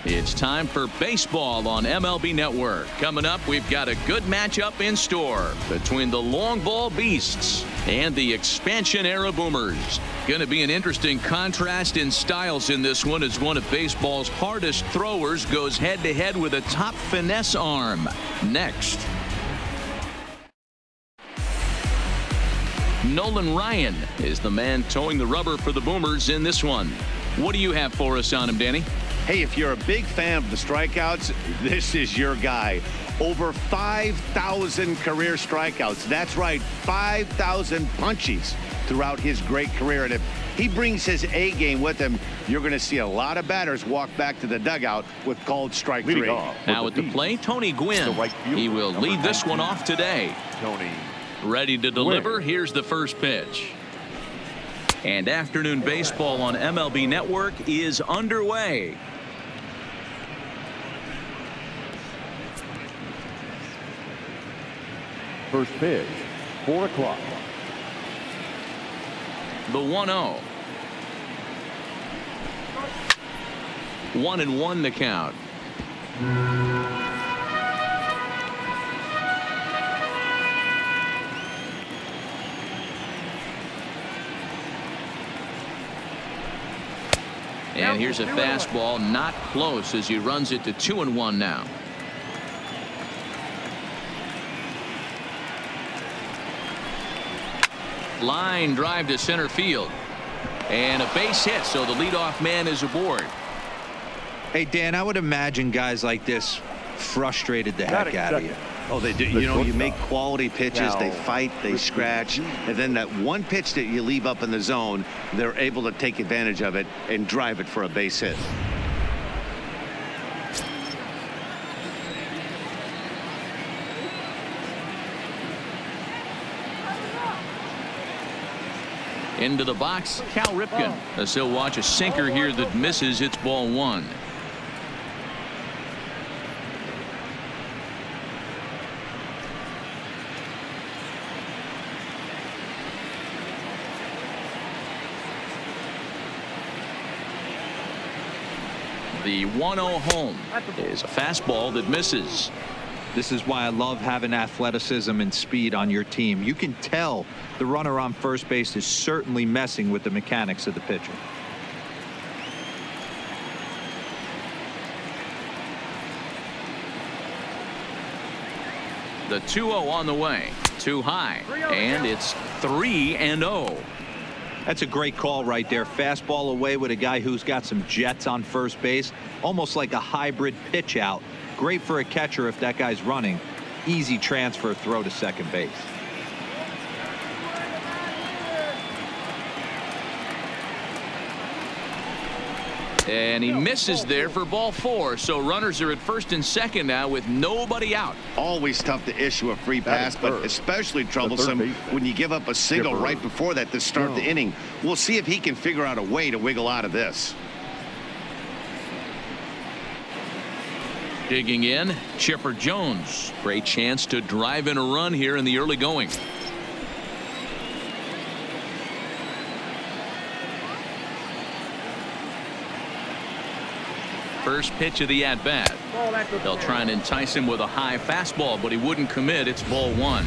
It's time for baseball on MLB Network. Coming up, we've got a good matchup in store between the long ball beasts and the expansion era boomers. Going to be an interesting contrast in styles in this one as one of baseball's hardest throwers goes head-to-head with a top finesse arm. Next. Nolan Ryan is the man towing the rubber for the boomers in this one. What do you have for us on him, Danny? Hey, if you're a big fan of the strikeouts, this is your guy. Over 5,000 career strikeouts. That's right, 5,000 punchies throughout his great career. And if he brings his A game with him, you're going to see a lot of batters walk back to the dugout with called strike three. Now at the plate, Tony Gwynn. He will lead this one off today. Tony. Ready to deliver. Here's the first pitch. And afternoon baseball on MLB Network is underway. First pitch, 4 o'clock. The 1-0. 1-1 the count. And here's a fastball, not close, as he runs it to 2-1 now. Line drive to center field. And a base hit, so the leadoff man is aboard. Hey, Dan, I would imagine guys like this frustrated the heck out of you. Oh, they do. You know, you make quality pitches. They fight, they scratch. And then that one pitch that you leave up in the zone, they're able to take advantage of it and drive it for a base hit. Into the box, Cal Ripken. As he'll watch a sinker here that misses. It's ball one. The 1-0 home is a fastball that misses. This is why I love having athleticism and speed on your team. You can tell the runner on first base is certainly messing with the mechanics of the pitcher. The 2-0 on the way. Too high. And it's 3-0. That's a great call right there. Fastball away with a guy who's got some jets on first base. Almost like a hybrid pitch out. Great for a catcher if that guy's running. Easy transfer throw to second base. And he misses there for ball four. So runners are at first and second now with nobody out. Always tough to issue a free pass, but especially troublesome when you give up a single right before that to start the inning. We'll see if he can figure out a way to wiggle out of this. Digging in, Chipper Jones. Great chance to drive in a run here in the early going. First pitch of the at-bat. They'll try and entice him with a high fastball, but he wouldn't commit. It's ball one.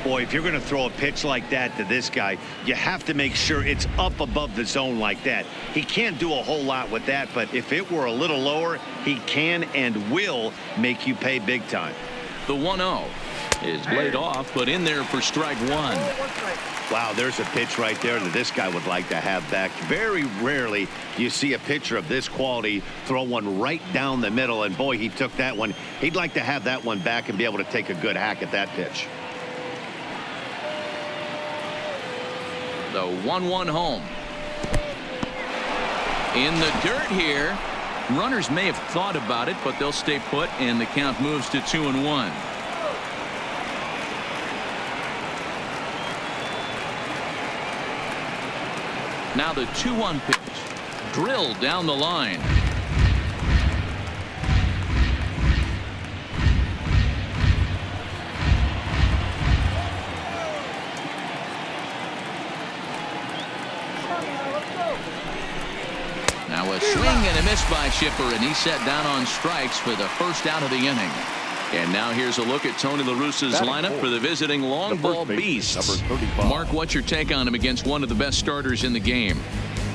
Boy, if you're going to throw a pitch like that to this guy, you have to make sure it's up above the zone like that. He can't do a whole lot with that, but if it were a little lower, he can and will make you pay big time. The 1-0 is laid off, but in there for strike one. Wow, there's a pitch right there that this guy would like to have back. Very rarely you see a pitcher of this quality throw one right down the middle, and boy, he took that one. He'd like to have that one back and be able to take a good hack at that pitch. The 1-1 home. In the dirt here. Runners may have thought about it, but they'll stay put, and the count moves to 2-1. Now the 2-1 pitch. Drilled down the line. Now a swing and a miss by Chipper, and he's set down on strikes for the first out of the inning. And now here's a look at Tony La Russa's lineup for the visiting long ball beasts. Mark, what's your take on him against one of the best starters in the game?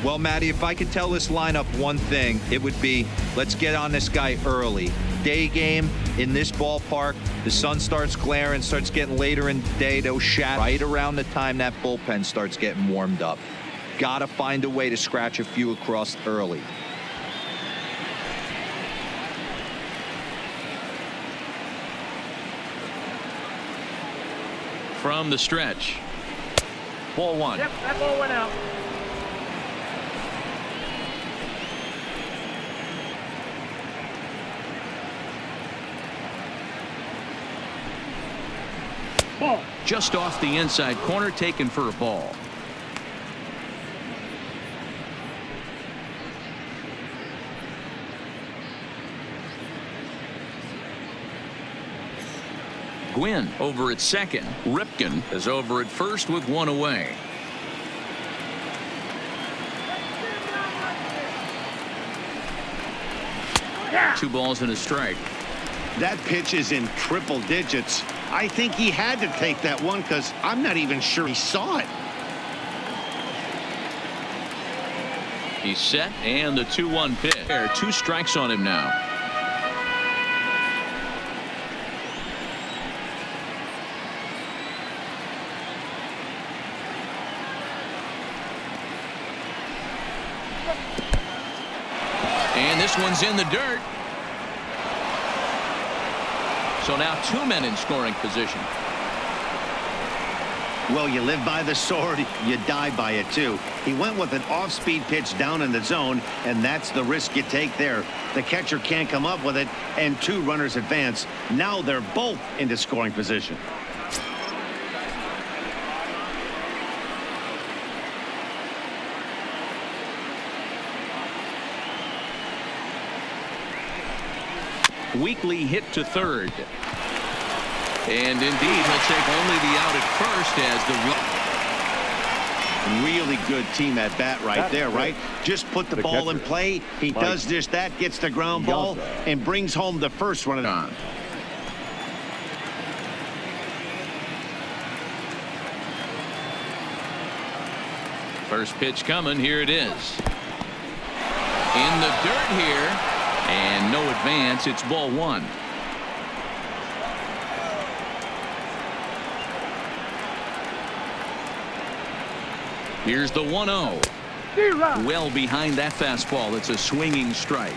Well, Matty, if I could tell this lineup one thing, it would be let's get on this guy early. Day game in this ballpark, the sun starts glaring, starts getting later in the day. Those shots right around the time that bullpen starts getting warmed up. Got to find a way to scratch a few across early. From the stretch. Ball one. Yep, that ball went out. Ball. Just off the inside corner, taken for a ball. Gwynn over at second. Ripken is over at first with one away. Yeah. 2 balls and a strike. That pitch is in triple digits. I think he had to take that one because I'm not even sure he saw it. He's set, and the 2-1 pitch. There are 2 strikes on him now. And this one's in the dirt. So now 2 men in scoring position. Well, you live by the sword, you die by it too. He went with an off-speed pitch down in the zone, and that's the risk you take there. The catcher can't come up with it, and 2 runners advance. Now they're both into scoring position. Weekly hit to third. And indeed, he'll take only the out at first as the Really good team at bat right there, right? Just put the ball in play. He does just that, gets the ground ball, and brings home the first run on. First pitch coming. Here it is. In the dirt here. And no advance. It's ball 1. Here's the 1-0. Well behind that fastball. It's a swinging strike.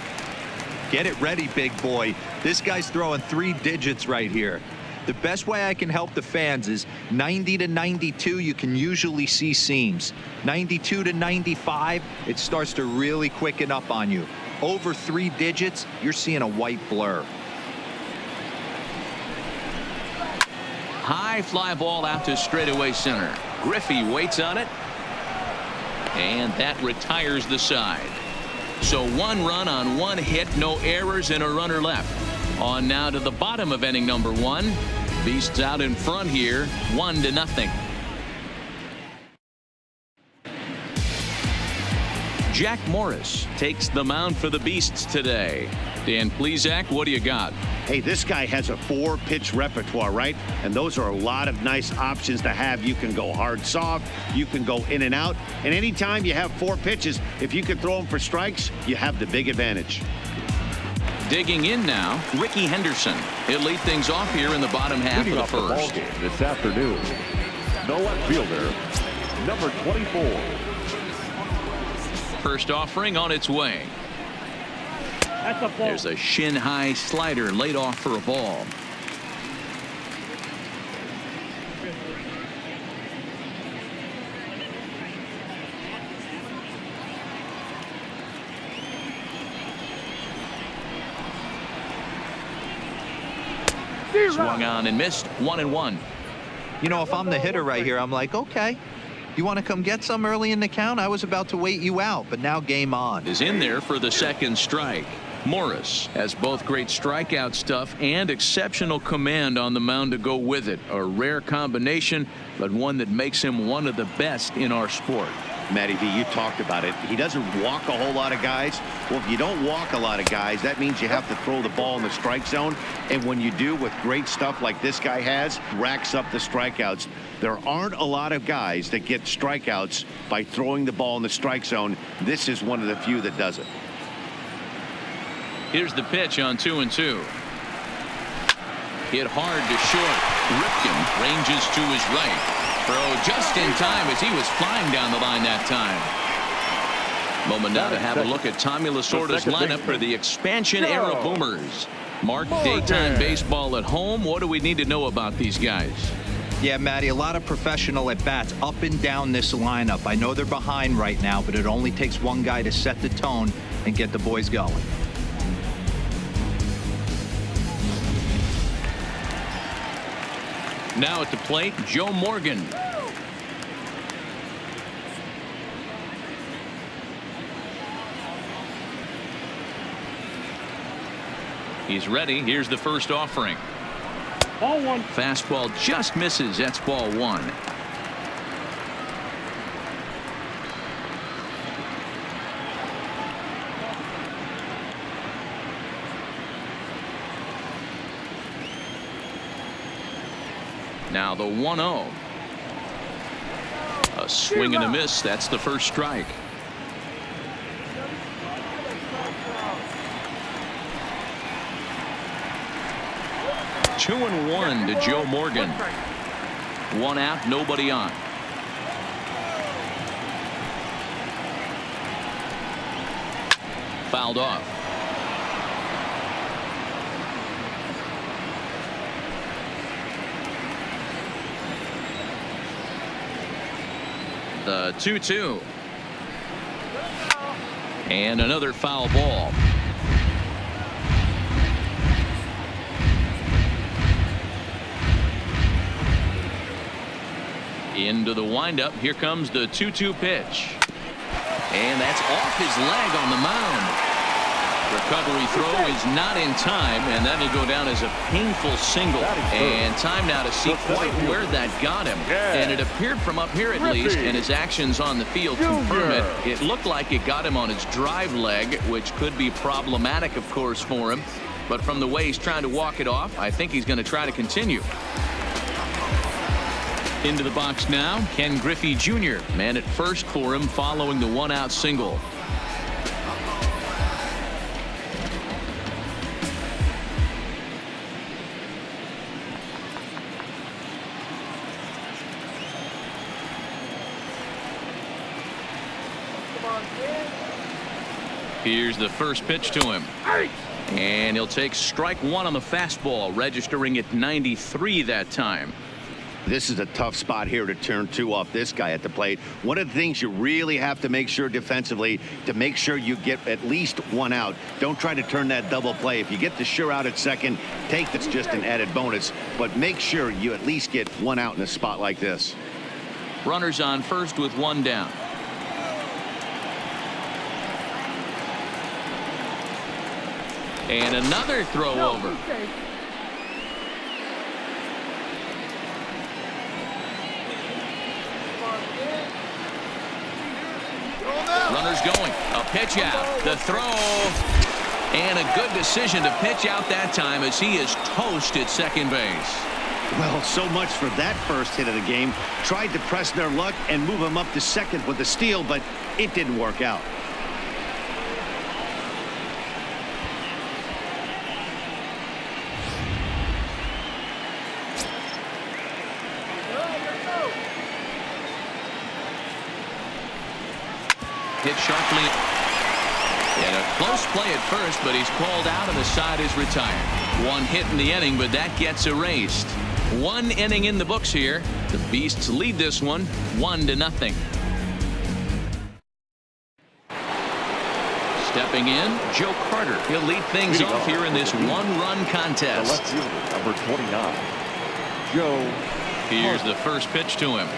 Get it ready, big boy. This guy's throwing 3 digits right here. The best way I can help the fans is 90 to 92, you can usually see seams. 92 to 95, it starts to really quicken up on you. Over 3 digits, you're seeing a white blur. High fly ball out to straightaway center. Griffey waits on it. And that retires the side. So 1 run on 1 hit, no errors, and a runner left. On now to the bottom of inning number 1. Beasts out in front here, 1-0. Jack Morris takes the mound for the Beasts today. Dan Plesac, what do you got? Hey, this guy has a 4-pitch repertoire, right? And those are a lot of nice options to have. You can go hard, soft. You can go in and out. And anytime you have 4 pitches, if you can throw them for strikes, you have the big advantage. Digging in now, Ricky Henderson. He'll lead things off here in the bottom half of the first. This afternoon, the left fielder, number 24. First offering on its way. That's a ball. There's a shin-high slider laid off for a ball. Swung on and missed. 1-1. You know, if I'm the hitter right here, I'm like, okay, you want to come get some early in the count? I was about to wait you out, but now game on. Is in there for the second strike. Morris has both great strikeout stuff and exceptional command on the mound to go with it. A rare combination, but one that makes him one of the best in our sport. Matty V, you talked about it. He doesn't walk a whole lot of guys. Well, if you don't walk a lot of guys, that means you have to throw the ball in the strike zone. And when you do, with great stuff like this guy has, racks up the strikeouts. There aren't a lot of guys that get strikeouts by throwing the ball in the strike zone. This is one of the few that does it. Here's the pitch on 2-2. Hit hard to short. Ripken ranges to his right. Throw just in time as he was flying down the line that time. Moment now to have a look at Tommy Lasorda's lineup for the expansion era Boomers. Mark, daytime baseball at home. What do we need to know about these guys? Yeah, Matty, a lot of professional at-bats up and down this lineup. I know they're behind right now, but it only takes one guy to set the tone and get the boys going. Now at the plate, Joe Morgan. He's ready. Here's the first offering. Ball one. Fastball just misses. That's ball one. Now the 1-0. A swing and a miss. That's the first strike. Two and one to Joe Morgan. One out, nobody on. Fouled off. The 2-2. And another foul ball. Into the windup. Here comes the 2-2 pitch. And that's off his leg on the mound. Recovery throw is not in time, and that'll go down as a painful single. And time now to see quite where that got him. And it appeared from up here at least, and his actions on the field confirm it. It looked like it got him on his drive leg, which could be problematic, of course, for him. But from the way he's trying to walk it off, I think he's going to try to continue. Into the box now, Ken Griffey Jr. Man at first for him following the one-out single. Here's the first pitch to him. And he'll take strike one on the fastball, registering at 93 that time. This is a tough spot here to turn two off this guy at the plate. One of the things you really have to make sure defensively to make sure you get at least one out. Don't try to turn that double play. If you get the sure out at second, that's just an added bonus. But make sure you at least get one out in a spot like this. Runners on first with one down. And another throw over. Runners going. A pitch out. The throw. And a good decision to pitch out that time as he is toast at second base. Well, so much for that first hit of the game. Tried to press their luck and move him up to second with the steal, but it didn't work out. Hit sharply. And a close play at first, but he's called out and the side is retired. One hit in the inning, but that gets erased. One inning in the books here. The Beasts lead this one 1-0. Stepping in, Joe Carter. He'll lead things off here in this one-run contest. Left fielder, number 29, Joe. Here's the first pitch to him.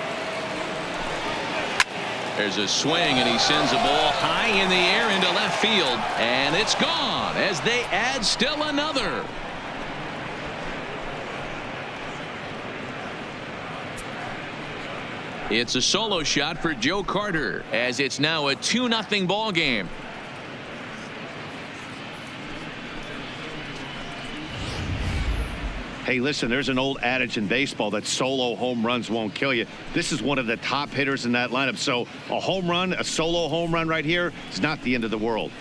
There's a swing, and he sends a ball high in the air into left field, and it's gone as they add still another. It's a solo shot for Joe Carter as it's now a 2-0 ball game. Hey, listen, there's an old adage in baseball that solo home runs won't kill you. This is one of the top hitters in that lineup. So a home run, a solo home run right here is not the end of the world.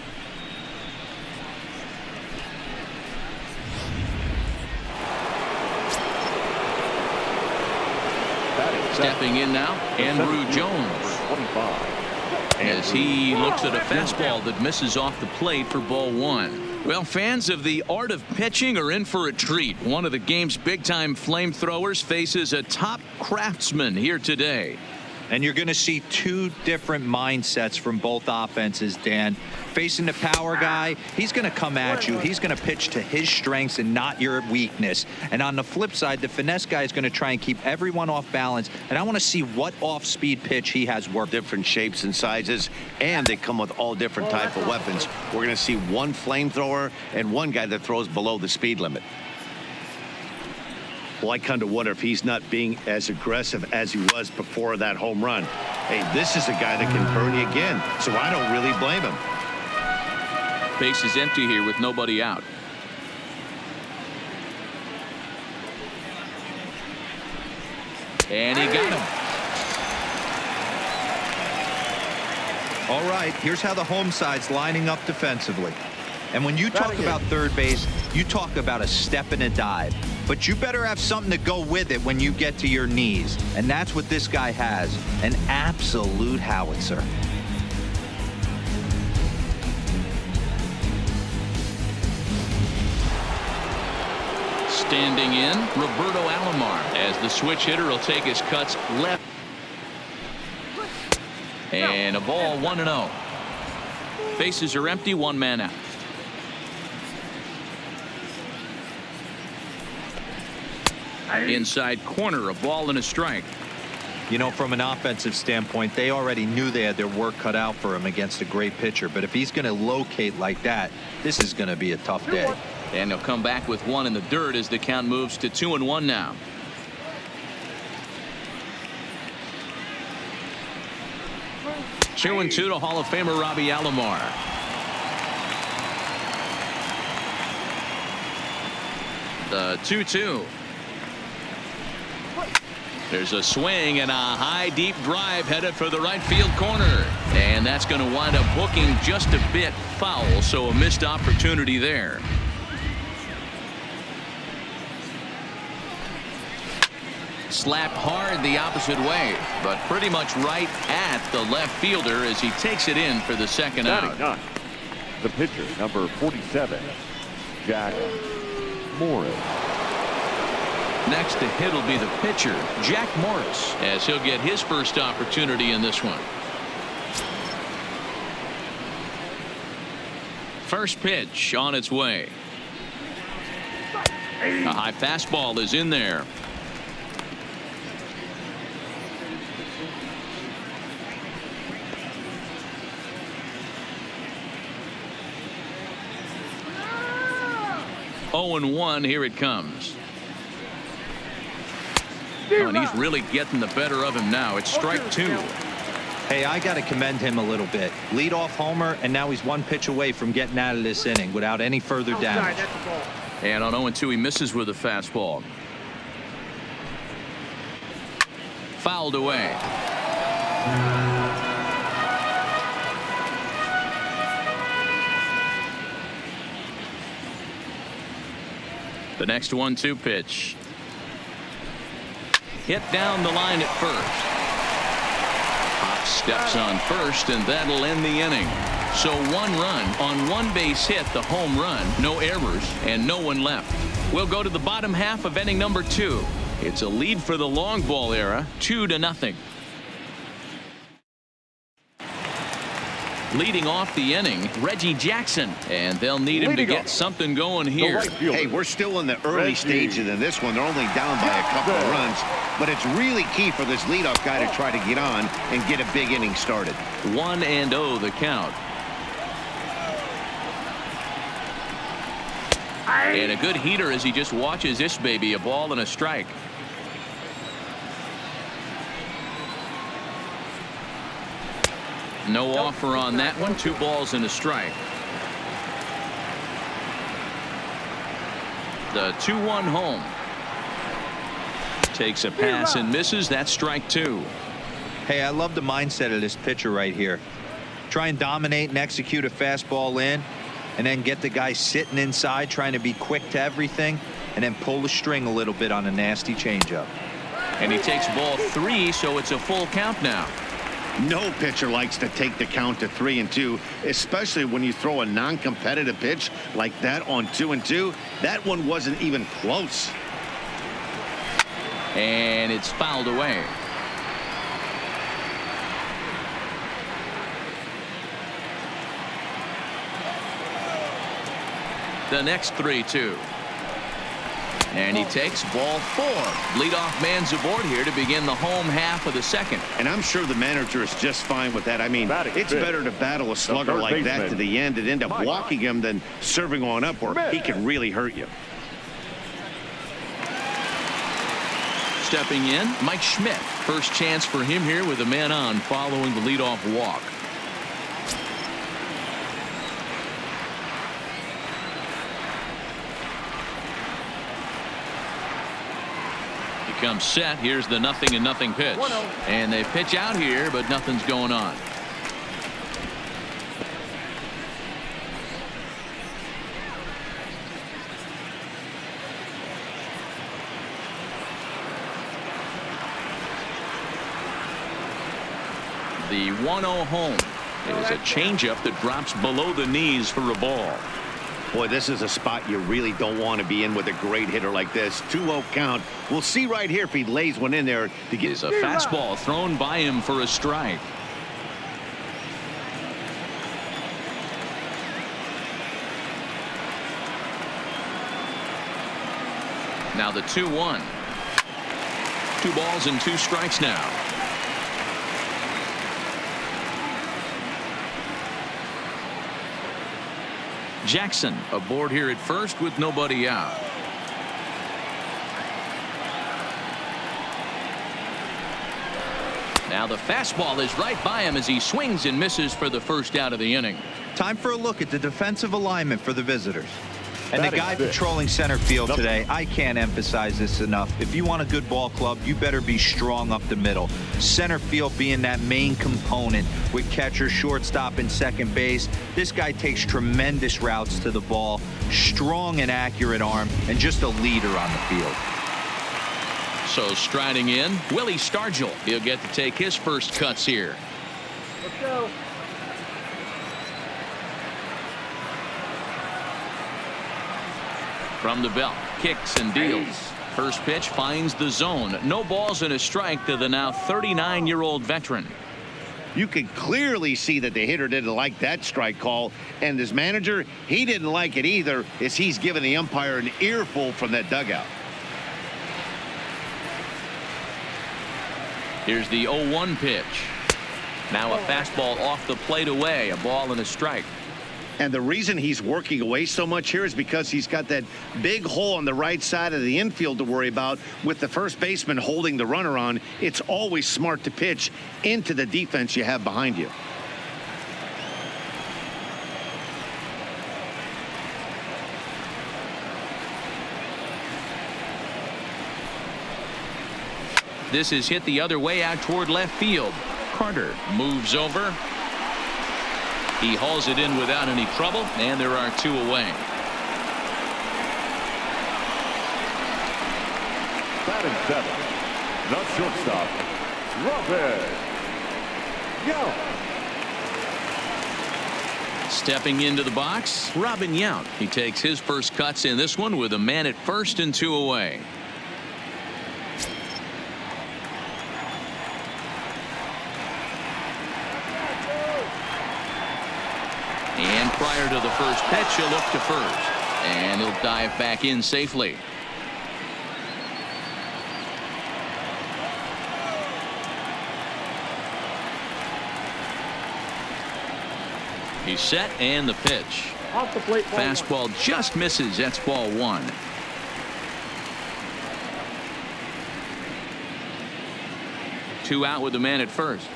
Stepping in now, Andrew Jones. 25. As he looks at a fastball that misses off the plate for ball 1. Well, fans of the art of pitching are in for a treat. One of the game's big-time flamethrowers faces a top craftsman here today. And you're going to see two different mindsets from both offenses, Dan. Facing the power guy, he's going to come at you. He's going to pitch to his strengths and not your weakness. And on the flip side, the finesse guy is going to try and keep everyone off balance. And I want to see what off-speed pitch he has worked. Different shapes and sizes, and they come with all different type of weapons. We're going to see one flamethrower and one guy that throws below the speed limit. Well, I kind of wonder if he's not being as aggressive as he was before that home run. Hey, this is a guy that can burn you again, so I don't really blame him. Base is empty here with nobody out. And he got him. All right, here's how the home side's lining up defensively. And when you talk about third base, you talk about a step and a dive. But you better have something to go with it when you get to your knees. And that's what this guy has, an absolute howitzer. Standing in, Roberto Alomar, as the switch hitter will take his cuts left. And a ball 1-0. Bases are empty, one man out. Inside corner, a ball and a strike. You know, from an offensive standpoint, they already knew they had their work cut out for him against a great pitcher. But if he's going to locate like that, this is going to be a tough day. And he'll come back with one in the dirt as the count moves to 2-1 now. Two and 2 to Hall of Famer Robbie Alomar. The 2-2. There's a swing and a high deep drive headed for the right field corner, and that's going to wind up hooking just a bit foul, so a missed opportunity there. Slapped hard the opposite way, but pretty much right at the left fielder as he takes it in for the second out. The pitcher, number 47, Jack Morris. Next to hit will be the pitcher, Jack Morris, as he'll get his first opportunity in this one. First pitch on its way. A high fastball is in there. Oh, and 1, here it comes. Oh, and he's really getting the better of him now. It's strike 2. Hey, I got to commend him a little bit. Leadoff homer, and now he's one pitch away from getting out of this inning without any further damage. And on 0-2, he misses with a fastball. Fouled away. The next 1-2 pitch. Hit down the line at first. Pop steps on first, and that'll end the inning. So 1 run on 1 base hit, the home run, no errors, and no one left. We'll go to the bottom half of inning number 2. It's a lead for the long ball era, 2-0. Leading off the inning, Reggie Jackson, and they'll need him to get something going here. Hey, we're still in the early stages in this one. They're only down by a couple of runs, but it's really key for this leadoff guy to try to get on and get a big inning started. 1-0 the count. And a good heater as he just watches this baby, a ball and a strike. No offer on that one. 2 balls and a strike. The 2-1 home. Takes a pass and misses. That's strike 2. Hey, I love the mindset of this pitcher right here. Try and dominate and execute a fastball in, and then get the guy sitting inside trying to be quick to everything, and then pull the string a little bit on a nasty changeup. And he takes ball 3, so it's a full count now. No pitcher likes to take the count to 3-2, especially when you throw a non-competitive pitch like that on 2-2. That one wasn't even close. And it's fouled away. The next 3-2. And he takes ball 4. Leadoff man's aboard here to begin the home half of the second. And I'm sure the manager is just fine with that. I mean, it's better to battle a slugger like that to the end and end up walking him than serving on up where he can really hurt you. Stepping in, Mike Schmidt. First chance for him here with a man on following the leadoff walk. Comes set. Here's the 0-0 pitch. And they pitch out here, but nothing's going on. The 1-0 home is a changeup that drops below the knees for a ball. Boy, this is a spot you really don't want to be in with a great hitter like this. 2-0 count. We'll see right here if he lays one in there to get. Is a fastball thrown by him for a strike. Now the 2-1. 2 balls and 2 strikes now. Jackson aboard here at first with nobody out. Now the fastball is right by him as he swings and misses for the first out of the inning. Time for a look at the defensive alignment for the visitors. And the guy patrolling center field today, I can't emphasize this enough. If you want a good ball club, you better be strong up the middle. Center field being that main component with catcher, shortstop, and second base. This guy takes tremendous routes to the ball, strong and accurate arm, and just a leader on the field. So striding in, Willie Stargell. He'll get to take his first cuts here. Let's go. From the belt, kicks and deals. First pitch finds the zone. No balls and a strike to the now 39-year-old veteran. You could clearly see that the hitter didn't like that strike call, and his manager, he didn't like it either, as he's giving the umpire an earful from that dugout. Here's the 0-1 pitch. Now a fastball off the plate away, a ball and a strike. And the reason he's working away so much here is because he's got that big hole on the right side of the infield to worry about. With the first baseman holding the runner on, it's always smart to pitch into the defense you have behind you. This is hit the other way out toward left field. Carter moves over. He hauls it in without any trouble, and there are 2 away. Batting 7th, the shortstop, Robin Yount. Stepping into the box, Robin Yount. He takes his first cuts in this one with a man at first and 2 away. And prior to the first pitch, he'll look to first. And he'll dive back in safely. He's set and the pitch. Off the plate. Fastball just misses. That's ball 1. Two out with the man at first.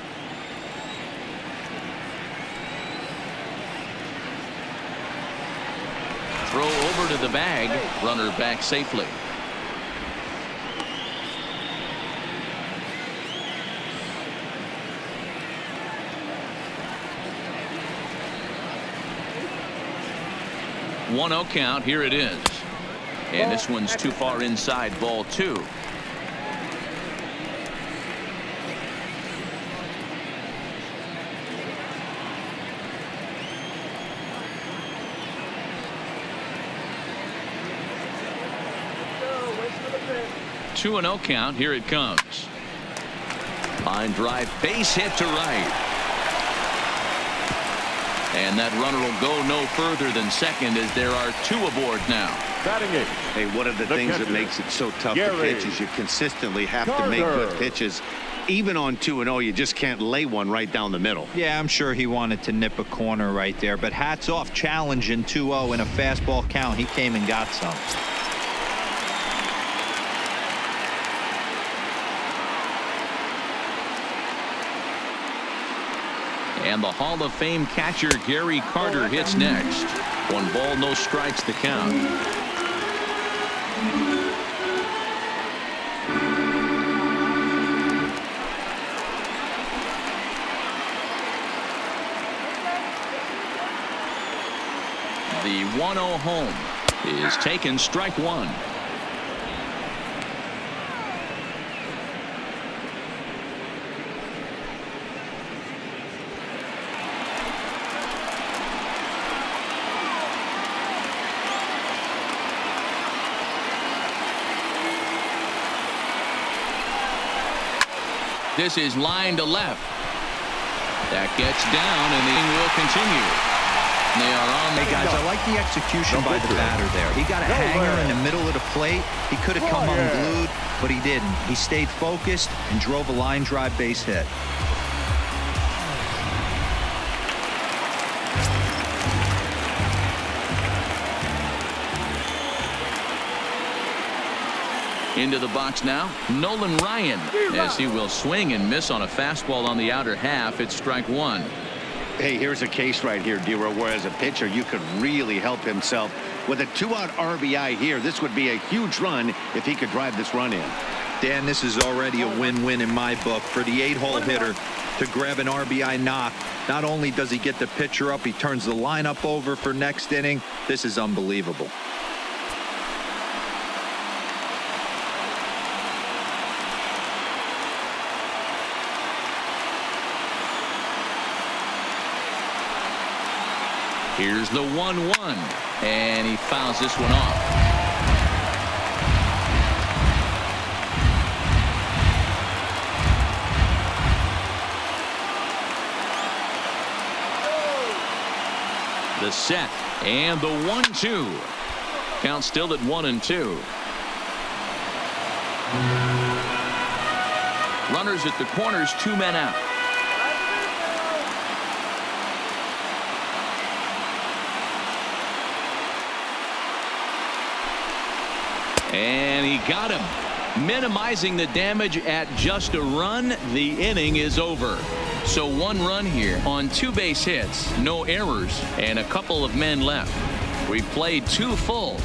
throw over to the bag. Runner back safely. One 0 count. Here it is. And this one's too far inside. Ball 2. Two and 0 count. Here it comes. Line drive, base hit to right. And that runner will go no further than second as there are 2 aboard now. Batting it. Hey, one of the things that makes it so tough to pitch is you consistently have to make good pitches. Even on 2-0, you just can't lay one right down the middle. Yeah, I'm sure he wanted to nip a corner right there, but hats off, challenging 2-0 in a fastball count. He came and got some. And the Hall of Fame catcher Gary Carter hits next. 1 ball, no strikes to count. The 1-0 home is taken. Strike 1. This is line to left. That gets down, and the inning will continue. They are on the guys. I like the execution by the batter there. He got a hanger in the middle of the plate. He could have come unglued, but he didn't. He stayed focused and drove a line drive base hit. Into the box now, Nolan Ryan, as he will swing and miss on a fastball on the outer half. It's strike 1. Hey, here's a case right here, D-Row, where as a pitcher you could really help himself with a 2-out RBI here. This would be a huge run if he could drive this run in. Dan, this is already a win-win in my book for the 8-hole hitter to grab an RBI knock. Not only does he get the pitcher up, he turns the lineup over for next inning. This is unbelievable. Here's the 1-1, and he fouls this one off. The set and the 1-2. Count still at 1-2. Runners at the corners, 2 men out. And he got him, minimizing the damage at just a run. The inning is over. So 1 run here on 2 base hits, no errors, and a couple of men left. We played 2 full.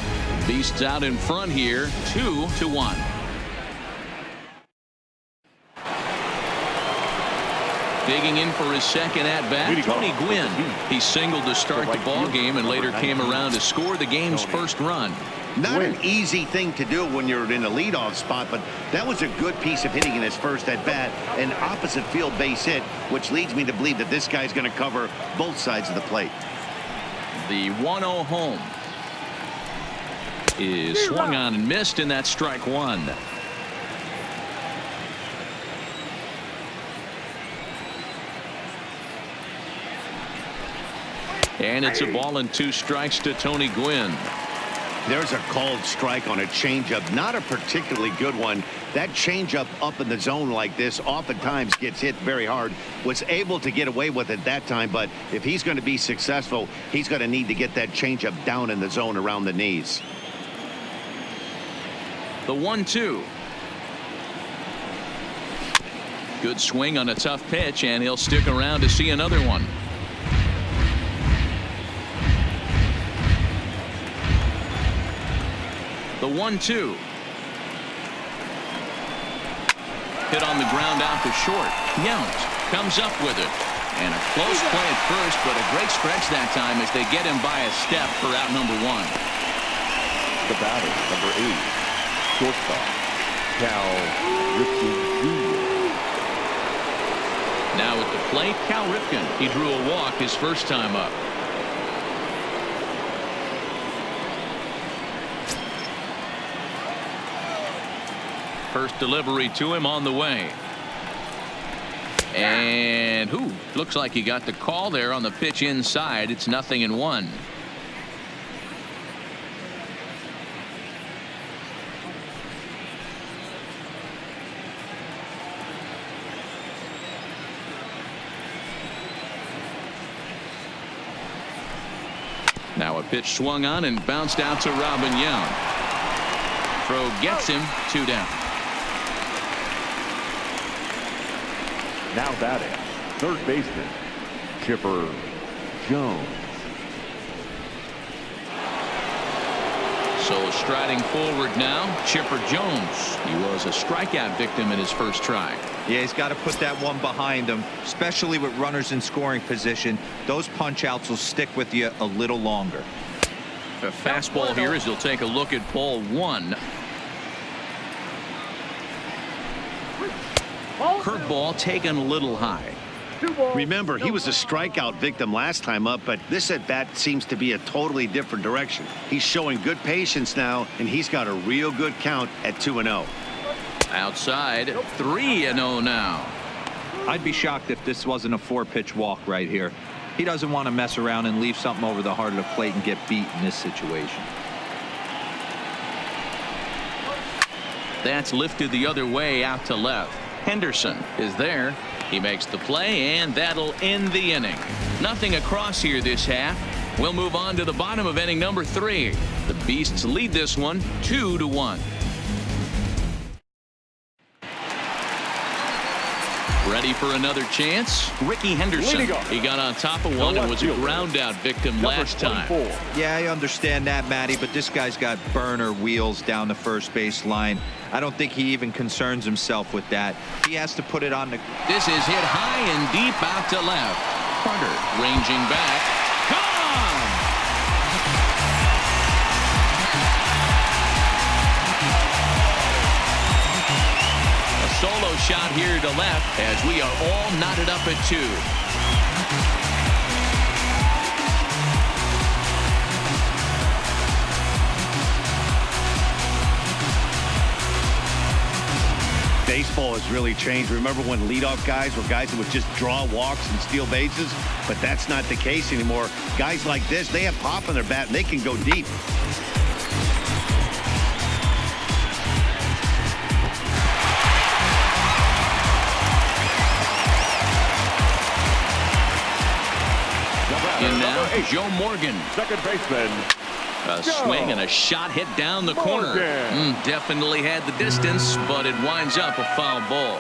Beasts out in front here, 2-1. Digging in for his second at bat, Tony Gwynn. He singled to start the ball game and later came around to score the game's first run. Not an easy thing to do when you're in a leadoff spot, but that was a good piece of hitting in his first at bat, an opposite field base hit, which leads me to believe that this guy's going to cover both sides of the plate. The 1-0 home is swung on and missed, and that's strike 1. And it's a ball and 2 strikes to Tony Gwynn. There's a called strike on a changeup, not a particularly good one. That changeup up in the zone like this oftentimes gets hit very hard. Was able to get away with it that time, but if he's going to be successful, he's going to need to get that changeup down in the zone around the knees. The 1-2. Good swing on a tough pitch, and he'll stick around to see another one. The 1-2. Hit on the ground out to short. Yount comes up with it. And a close play at first, but a great stretch that time as they get him by a step for out number 1. The batter, number 8, shortstop, Cal Ripken Jr. Now at the plate, Cal Ripken. He drew a walk his first time up. First delivery to him on the way. And looks like he got the call there on the pitch inside. It's 0-1. Now a pitch swung on and bounced out to Robin Yount. Throw gets him 2 down. Now batting, third baseman, Chipper Jones. So striding forward now, Chipper Jones. He was a strikeout victim in his first try. Yeah, he's got to put that one behind him, especially with runners in scoring position. Those punch outs will stick with you a little longer. A fastball here as he'll take a look at ball 1. Curveball taken a little high. Remember, he was a strikeout victim last time up, but this at bat seems to be a totally different direction. He's showing good patience now, and he's got a real good count at 2-0. Outside, 3-0 now. I'd be shocked if this wasn't a 4-pitch walk right here. He doesn't want to mess around and leave something over the heart of the plate and get beat in this situation. That's lifted the other way out to left. Henderson is there. He makes the play, and that'll end the inning. Nothing across here this half. We'll move on to the bottom of inning number 3. The Beasts lead this one 2-1. Ready for another chance? Ricky Henderson. He got on top of one and was a ground out victim last time. Yeah, I understand that, Matty, but this guy's got burner wheels down the first base line. I don't think he even concerns himself with that. He has to put it on the... This is hit high and deep out to left. Carter ranging back. Gone! A solo shot here to left as we are all knotted up at 2. Baseball has really changed. Remember when leadoff guys were guys that would just draw walks and steal bases? But that's not the case anymore. Guys like this, they have pop in their bat and they can go deep. And now, Joe Morgan. Second baseman. A swing and a shot hit down the corner. Definitely had the distance, but it winds up a foul ball.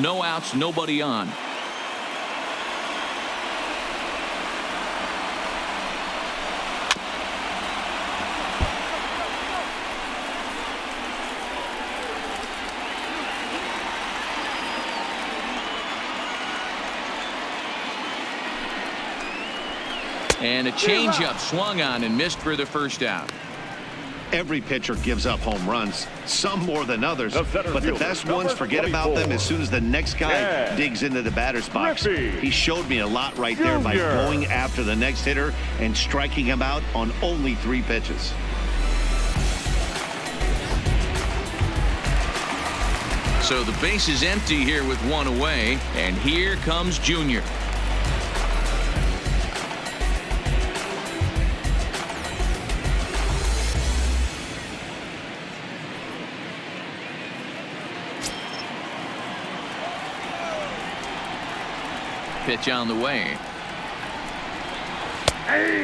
No outs, nobody on. And a changeup swung on and missed for the first out. Every pitcher gives up home runs, some more than others, but the best ones forget about them as soon as the next guy digs into the batter's box. He showed me a lot right there by going after the next hitter and striking him out on only 3 pitches. So the base is empty here with 1 away, and here comes Junior. Pitch on the way.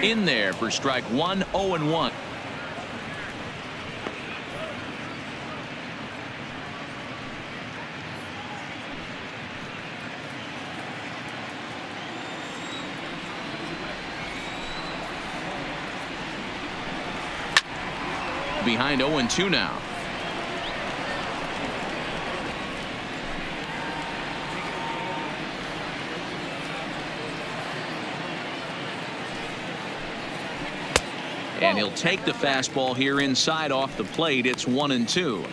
In there for strike 1, 0-1. behind 0-2 now. And he'll take the fastball here inside off the plate. It's 1-2.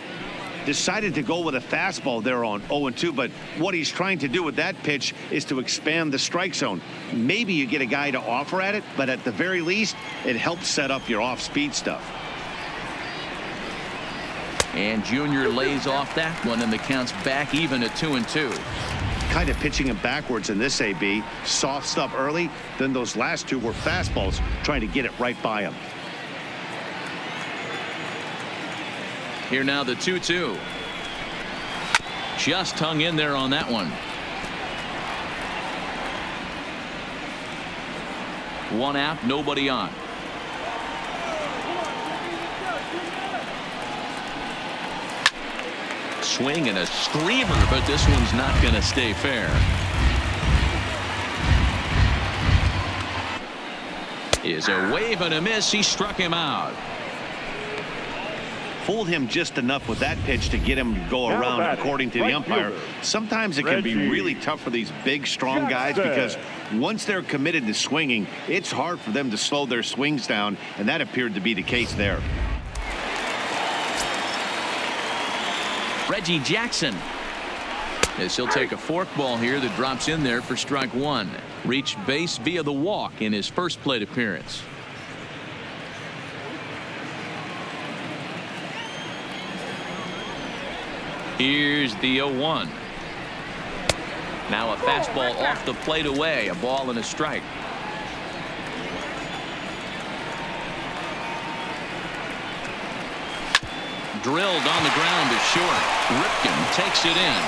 Decided to go with a fastball there on 0-2, but what he's trying to do with that pitch is to expand the strike zone. Maybe you get a guy to offer at it, but at the very least, it helps set up your off-speed stuff. And Junior lays off that one, and the count's back even at 2-2. Kind of pitching him backwards in this AB. Soft stuff early, then those last two were fastballs, trying to get it right by him. Here now the 2-2. Just hung in there on that one. One out, nobody on. Swing and a screamer, but this one's not going to stay fair. Is a wave and a miss. He struck him out. Fooled him just enough with that pitch to get him to go around, according to the umpire. Sometimes it can be really tough for these big, strong guys because once they're committed to swinging, it's hard for them to slow their swings down, and that appeared to be the case there. Reggie Jackson, as he'll take a forkball here that drops in there for strike one. Reached base via the walk in his first plate appearance. Here's the 0-1. Now a fastball off the plate away, a ball and a strike. Drilled on the ground to short. Ripken takes it in.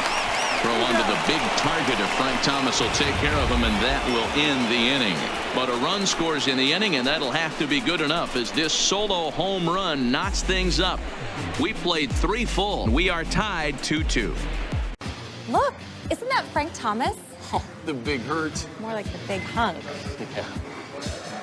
Throw onto the big target of Frank Thomas will take care of him, and that will end the inning. But a run scores in the inning, and that'll have to be good enough as this solo home run knocks things up. We played 3 full. We are tied 2-2. Look, isn't that Frank Thomas? Oh, the big hurt. More like the big hunk. Yeah.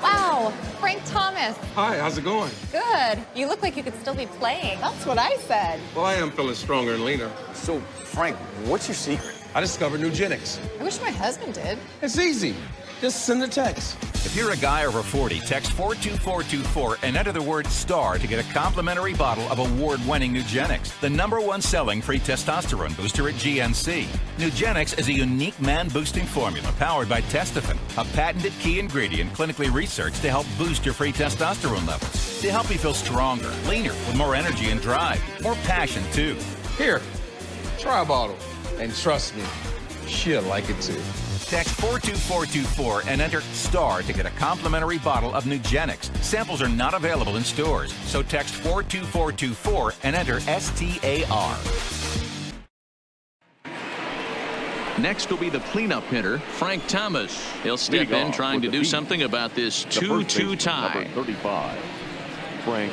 Wow, Frank Thomas. Hi, how's it going? Good. You look like you could still be playing. That's what I said. Well, I am feeling stronger and leaner. So, Frank, what's your secret? I discovered Nugenics. I wish my husband did. It's easy. Just send a text. If you're a guy over 40, text 42424 and enter the word STAR to get a complimentary bottle of award-winning Nugenics, the #1 selling free testosterone booster at GNC. Nugenics is a unique man-boosting formula powered by Testofen, a patented key ingredient clinically researched to help boost your free testosterone levels, to help you feel stronger, leaner, with more energy and drive, more passion too. Here, try a bottle. And trust me, she'll like it too. Text 42424 and enter STAR to get a complimentary bottle of Nugenics. Samples are not available in stores, so text 42424 and enter STAR. Next will be the cleanup hitter, Frank Thomas. He'll step in trying to do something about this 2-2 tie. Number 35, Frank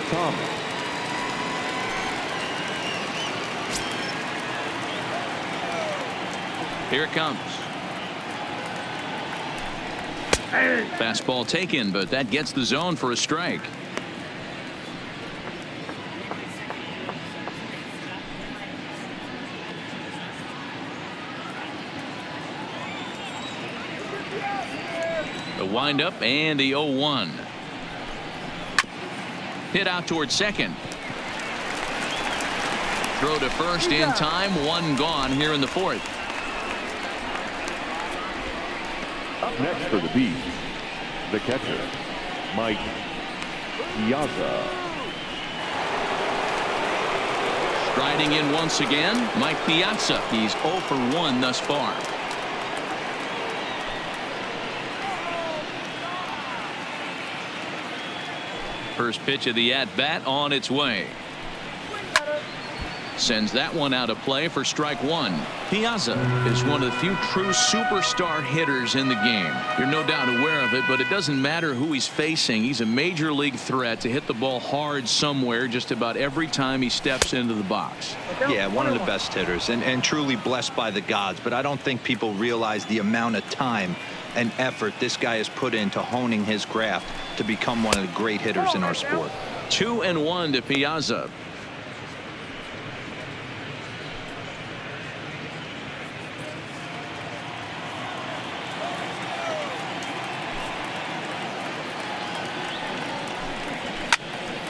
Thomas. Here it comes. Fastball taken, but that gets the zone for a strike. The windup and the 0-1. Hit out towards second. Throw to first in time. One gone here in the fourth. Up next for the Bees, the catcher, Mike Piazza. Striding in once again, Mike Piazza. He's 0 for 1 thus far. First pitch of the at-bat on its way. Sends that one out of play for strike one. Piazza is one of the few true superstar hitters in the game. You're no doubt aware of it, but it doesn't matter who he's facing. He's a major league threat to hit the ball hard somewhere just about every time he steps into the box. Yeah, one of the best hitters and truly blessed by the gods, but I don't think people realize the amount of time and effort this guy has put into honing his craft to become one of the great hitters in our sport. 2-1 to Piazza.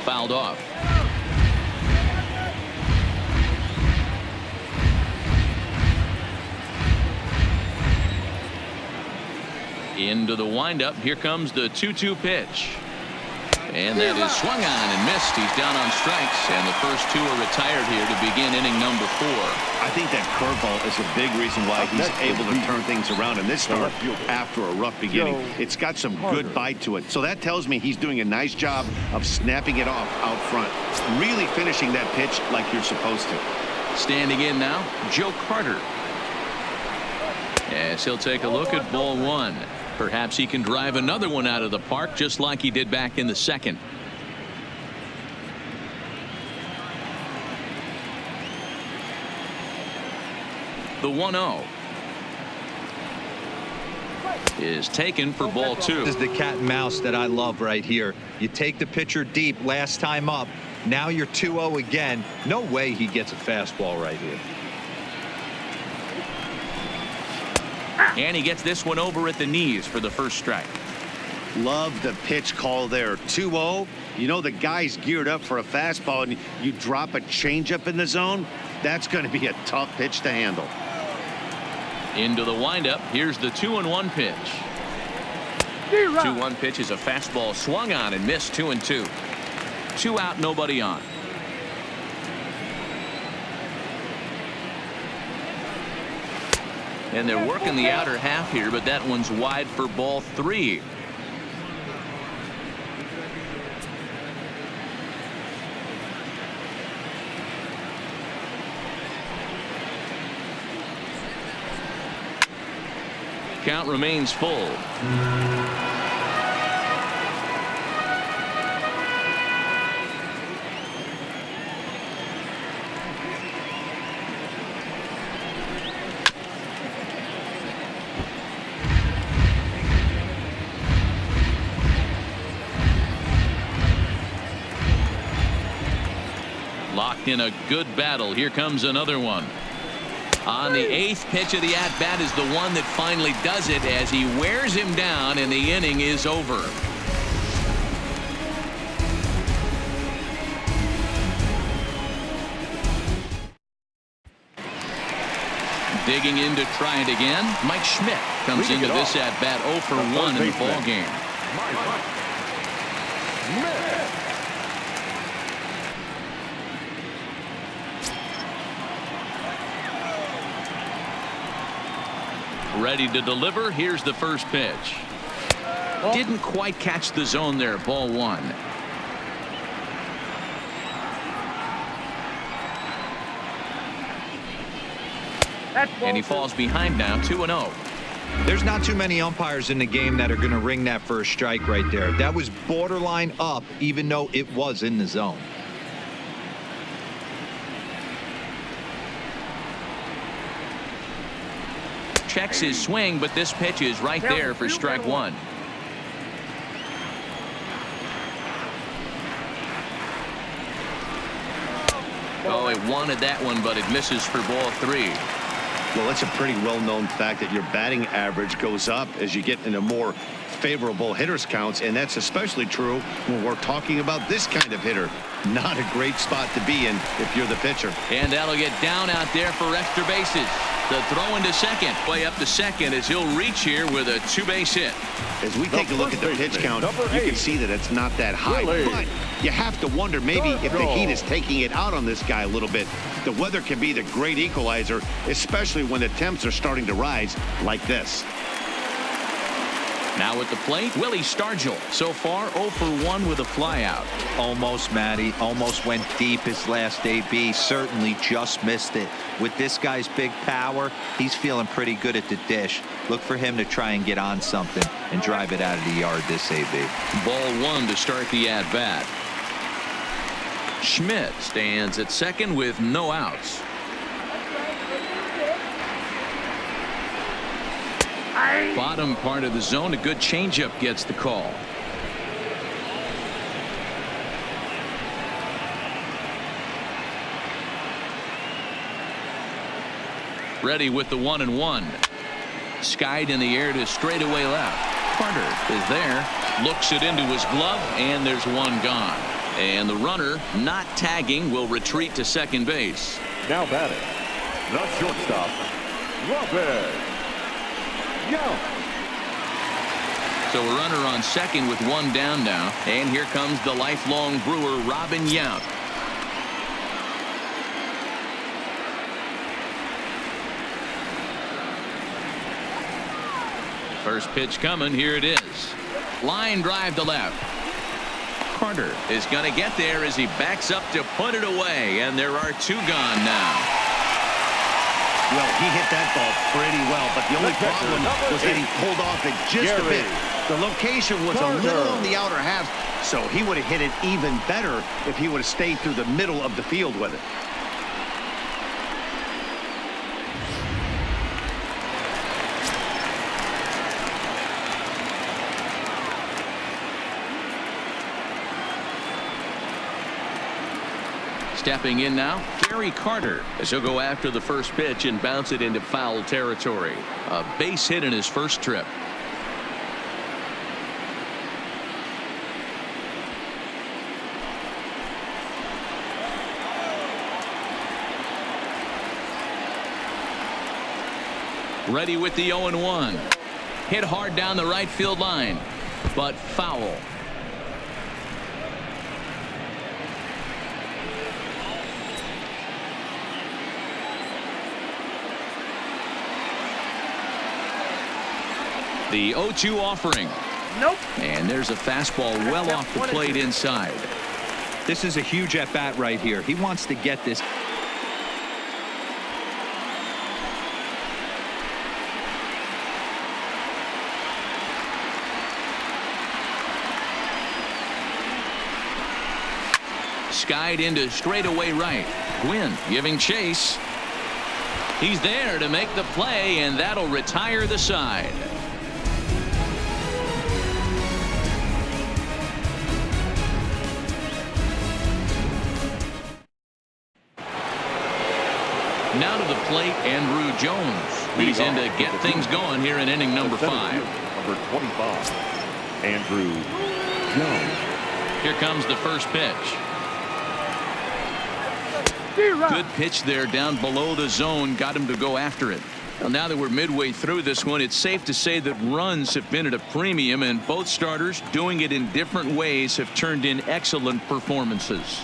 Fouled off. Into the windup. Here comes the 2-2 pitch. And that is swung on and missed. He's down on strikes, and the first two are retired here to begin inning number 4. I think that curveball is a big reason why he's able to turn things around in this start after a rough beginning. It's got some good bite to it. So that tells me he's doing a nice job of snapping it off out front. Really finishing that pitch like you're supposed to. Standing in now, Joe Carter. As he'll take a look at ball 1. Perhaps he can drive another one out of the park just like he did back in the second. The 1-0 is taken for ball 2. This is the cat and mouse that I love right here. You take the pitcher deep last time up. Now you're 2-0 again. No way he gets a fastball right here. And he gets this one over at the knees for the first strike. Love the pitch call there. 2-0. You know the guy's geared up for a fastball, and you drop a changeup in the zone. That's going to be a tough pitch to handle. Into the windup. Here's the 2-1 pitch. 2-1 pitch is a fastball swung on and missed. 2-2. 2 out, nobody on. And they're working the outer half here, but that one's wide for ball 3. Count remains full. Locked in a good battle. Here comes another one. On the 8th pitch of the at-bat is the one that finally does it as he wears him down, and the inning is over. Digging in to try it again. Mike Schmidt comes into this at-bat 0 for 1 in the ball game. Ready to deliver. Here's the first pitch. Didn't quite catch the zone there. Ball 1. And he falls behind now. 2-0. There's not too many umpires in the game that are going to ring that first strike right there. That was borderline up, even though it was in the zone. Checks his swing, but this pitch is right there for strike 1. Oh, he wanted that one, but it misses for ball 3. Well, it's a pretty well-known fact that your batting average goes up as you get into more favorable hitters counts, and that's especially true when we're talking about this kind of hitter. Not a great spot to be in if you're the pitcher. And that'll get down out there for extra bases. The throw into second. Way up to second as he'll reach here with a 2-base hit. As we take a look at the pitch count, you can see that it's not that high. But you have to wonder maybe if the heat is taking it out on this guy a little bit. The weather can be the great equalizer, especially when the temps are starting to rise like this. Now at the plate, Willie Stargell. So far 0 for 1 with a flyout. Almost, Matty. Almost went deep his last AB. Certainly just missed it. With this guy's big power, he's feeling pretty good at the dish. Look for him to try and get on something and drive it out of the yard this AB. Ball 1 to start the at-bat. Schmidt stands at second with no outs. Bottom part of the zone, a good changeup gets the call. Ready with the 1-1. Skied in the air to straightaway left. Carter is there. Looks it into his glove, and there's one gone. And the runner, not tagging, will retreat to second base. Now batting, the shortstop, Robin Young. So a runner on second with one down now. And here comes the lifelong Brewer, Robin Young. First pitch coming. Here it is. Line drive to left. Carter is going to get there as he backs up to put it away. And there are two gone now. Well, he hit that ball pretty well, but the only problem was getting pulled off it just a bit. The location was a little on the outer half, so he would have hit it even better if he would have stayed through the middle of the field with it. Stepping in now, Gary Carter, as he'll go after the first pitch and bounce it into foul territory. A base hit in his first trip. Ready with the 0-1. Hit hard down the right field line, but foul. The 0-2 offering. Nope. And there's a fastball well off the plate inside. This is a huge at-bat right here. He wants to get this. Skied into straightaway right. Gwynn giving chase. He's there to make the play, and that'll retire the side. Now to the plate, Andrew Jones. He's in to get things going here in inning number 5. Number 25, Andrew Jones. Here comes the first pitch. Good pitch there down below the zone. Got him to go after it. Well, now that we're midway through this one, it's safe to say that runs have been at a premium, and both starters, doing it in different ways, have turned in excellent performances.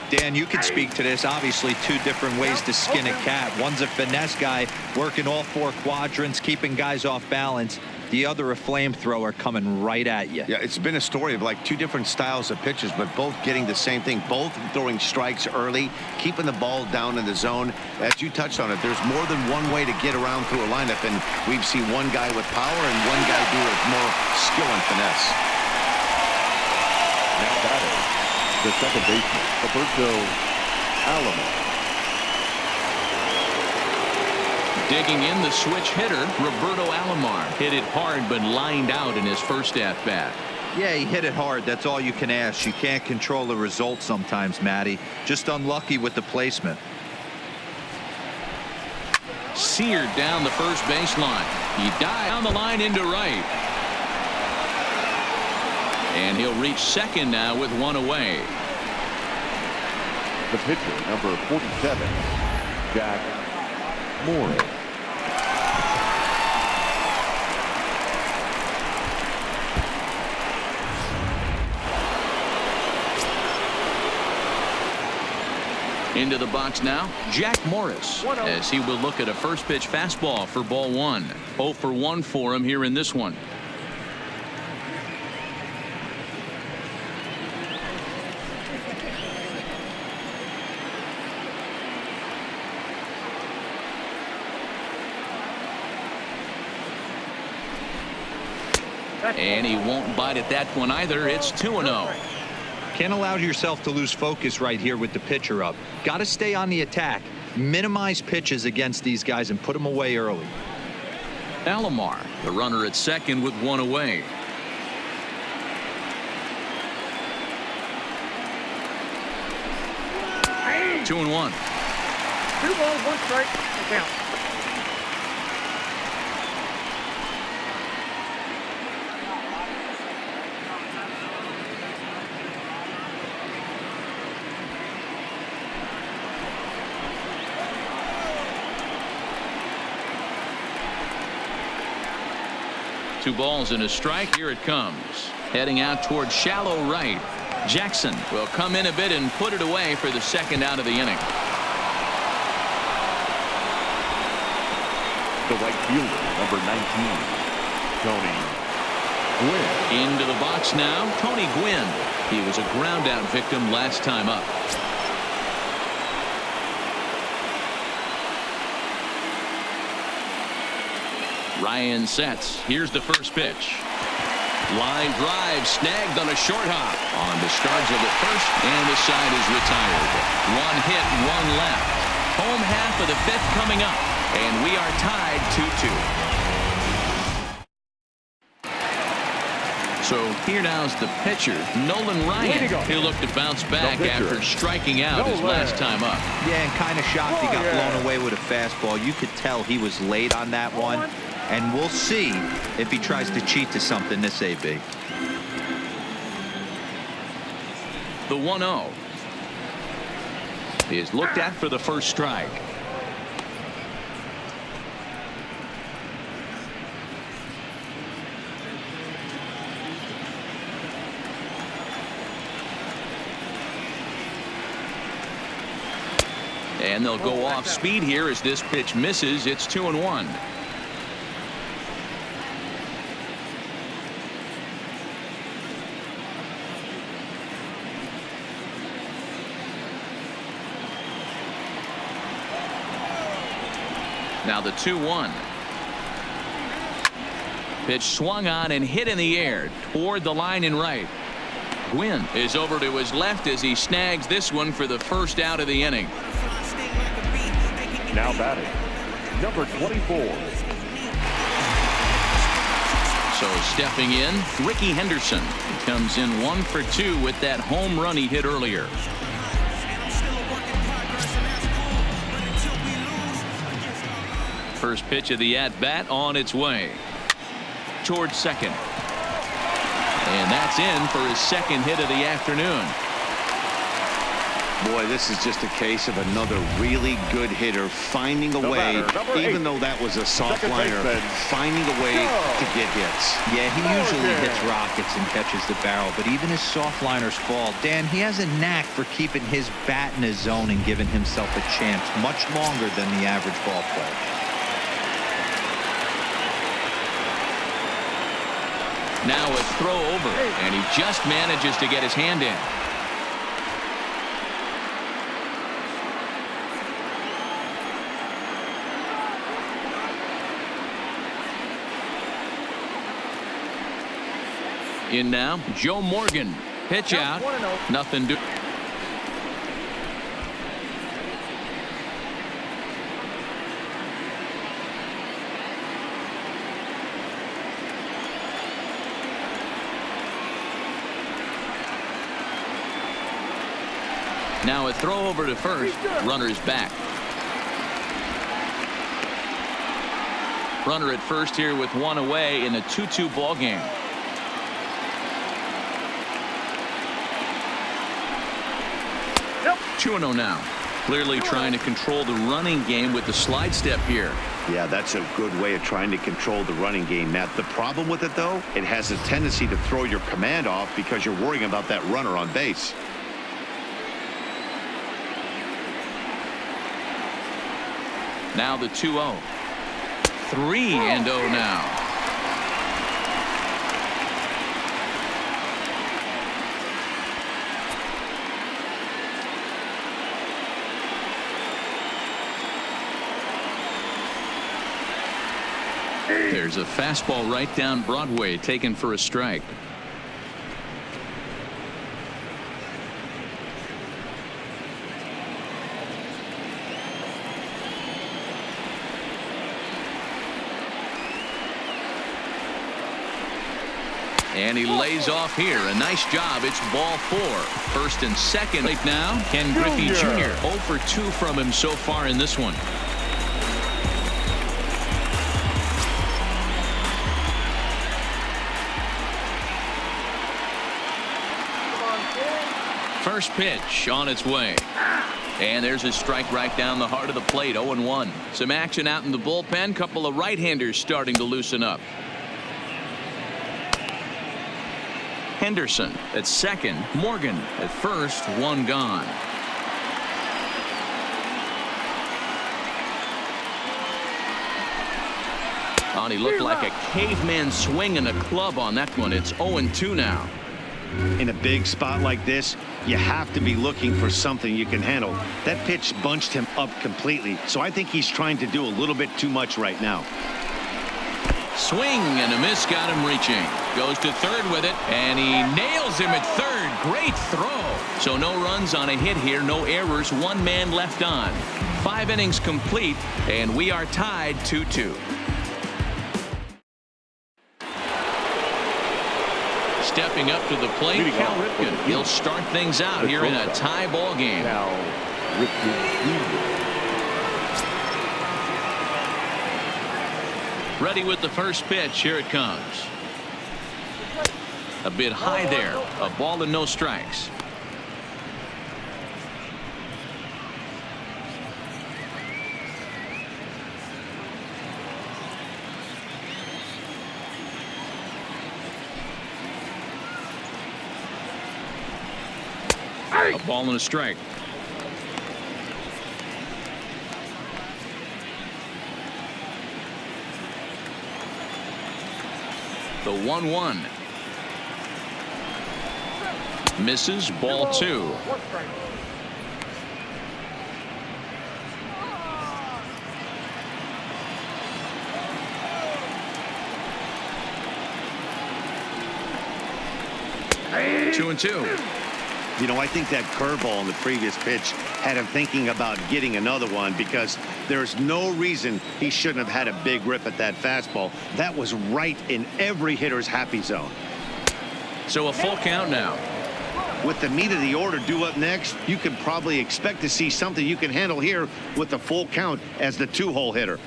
Dan, you can speak to this. Obviously, two different ways to skin a cat. One's a finesse guy working all 4 quadrants, keeping guys off balance. The other a flamethrower coming right at you. Yeah, it's been a story of like two different styles of pitches, but both getting the same thing. Both throwing strikes early, keeping the ball down in the zone. As you touched on it, there's more than one way to get around through a lineup, and we've seen one guy with power and one guy do it with more skill and finesse. Now batting, the second baseman, Roberto Alomar. Digging in the switch hitter, Roberto Alomar. Hit it hard, but lined out in his first at-bat. Yeah, he hit it hard. That's all you can ask. You can't control the result sometimes, Matty. Just unlucky with the placement. Seared down the first baseline. He dives down the line into right. And he'll reach second now with one away. The pitcher, number 47, Jack Morris. Into the box now, Jack Morris, as he will look at a first pitch fastball for ball 1. 0 for 1 for him here in this one. And he won't bite at that one either. It's 2-0. Can't allow yourself to lose focus right here with the pitcher up. Got to stay on the attack. Minimize pitches against these guys and put them away early. Alomar, the runner at second with one away. Hey. 2-1. 2 balls, 1 strike. Count. 2 balls and a strike. Here it comes. Heading out towards shallow right. Jackson will come in a bit and put it away for the 2nd out of the inning. The right fielder, number 19, Tony Gwynn. Into the box now, Tony Gwynn. He was a ground out victim last time up. Ryan sets. Here's the first pitch. Line drive snagged on a short hop. On the Stargell at first, and the side is retired. 1 hit, 1 left. Home half of the 5th coming up, and we are tied 2-2. So here now's the pitcher, Nolan Ryan. He'll look to bounce back after striking out his last time up. Yeah, and kind of shocked he got blown away with a fastball. You could tell he was late on that one. And we'll see if he tries to cheat to something this AB. The 1-0 is looked at for the first strike. And they'll go off speed here as this pitch misses. It's 2-1. Now the 2-1. Pitch swung on and hit in the air toward the line and right. Gwynn is over to his left as he snags this one for the 1st out of the inning. Now batting, number 24. So stepping in, Ricky Henderson comes in 1 for 2 with that home run he hit earlier. First pitch of the at-bat on its way towards second. And that's in for his 2nd hit of the afternoon. Boy, this is just a case of another really good hitter finding a way, even though that was a soft liner, finding a way to get hits. Yeah, he usually hits rockets and catches the barrel, but even his soft liners fall. Dan, he has a knack for keeping his bat in his zone and giving himself a chance much longer than the average ball player. Now a throw over, and he just manages to get his hand in. In now, Joe Morgan. Pitch out. Nothing to. Now a throw over to first. Runner's back. Runner at first here with 1 away in a 2-2 ball game. Yep. 2-0 now. Clearly trying to control the running game with the slide step here. Yeah, that's a good way of trying to control the running game, Matt. The problem with it, though, it has a tendency to throw your command off because you're worrying about that runner on base. Now the 2-0. 3-0 now. There's a fastball right down Broadway taken for a strike. And he lays off here. A nice job. It's ball 4. First and second right now. Ken Griffey Jr. 0 for 2 from him so far in this one. First pitch on its way. And there's a strike right down the heart of the plate. 0-1. Some action out in the bullpen. Couple of right-handers starting to loosen up. Henderson. At second, Morgan. At first, one gone. Oh, he looked like a caveman swinging a club on that one. It's 0-2 now. In a big spot like this, you have to be looking for something you can handle. That pitch bunched him up completely, so I think he's trying to do a little bit too much right now. Swing and a miss got him reaching. Goes to third with it, and he nails him at third. Great throw. So no runs on a hit here, no errors, one man left on. 5 innings complete, and we are tied 2-2. Stepping up to the plate, Cal Ripken. He'll start things out here in a tie ball game. Ready with the first pitch. Here it comes. A bit high there. A ball and no strikes. A ball and a strike. The 1-1. Misses. Ball 2. Two and two. You know, I think that curveball in the previous pitch had him thinking about getting another one, because there's no reason he shouldn't have had a big rip at that fastball. That was right in every hitter's happy zone. So a full count now. With the meat of the order due up next, you can probably expect to see something you can handle here with the full count as the 2-hole hitter.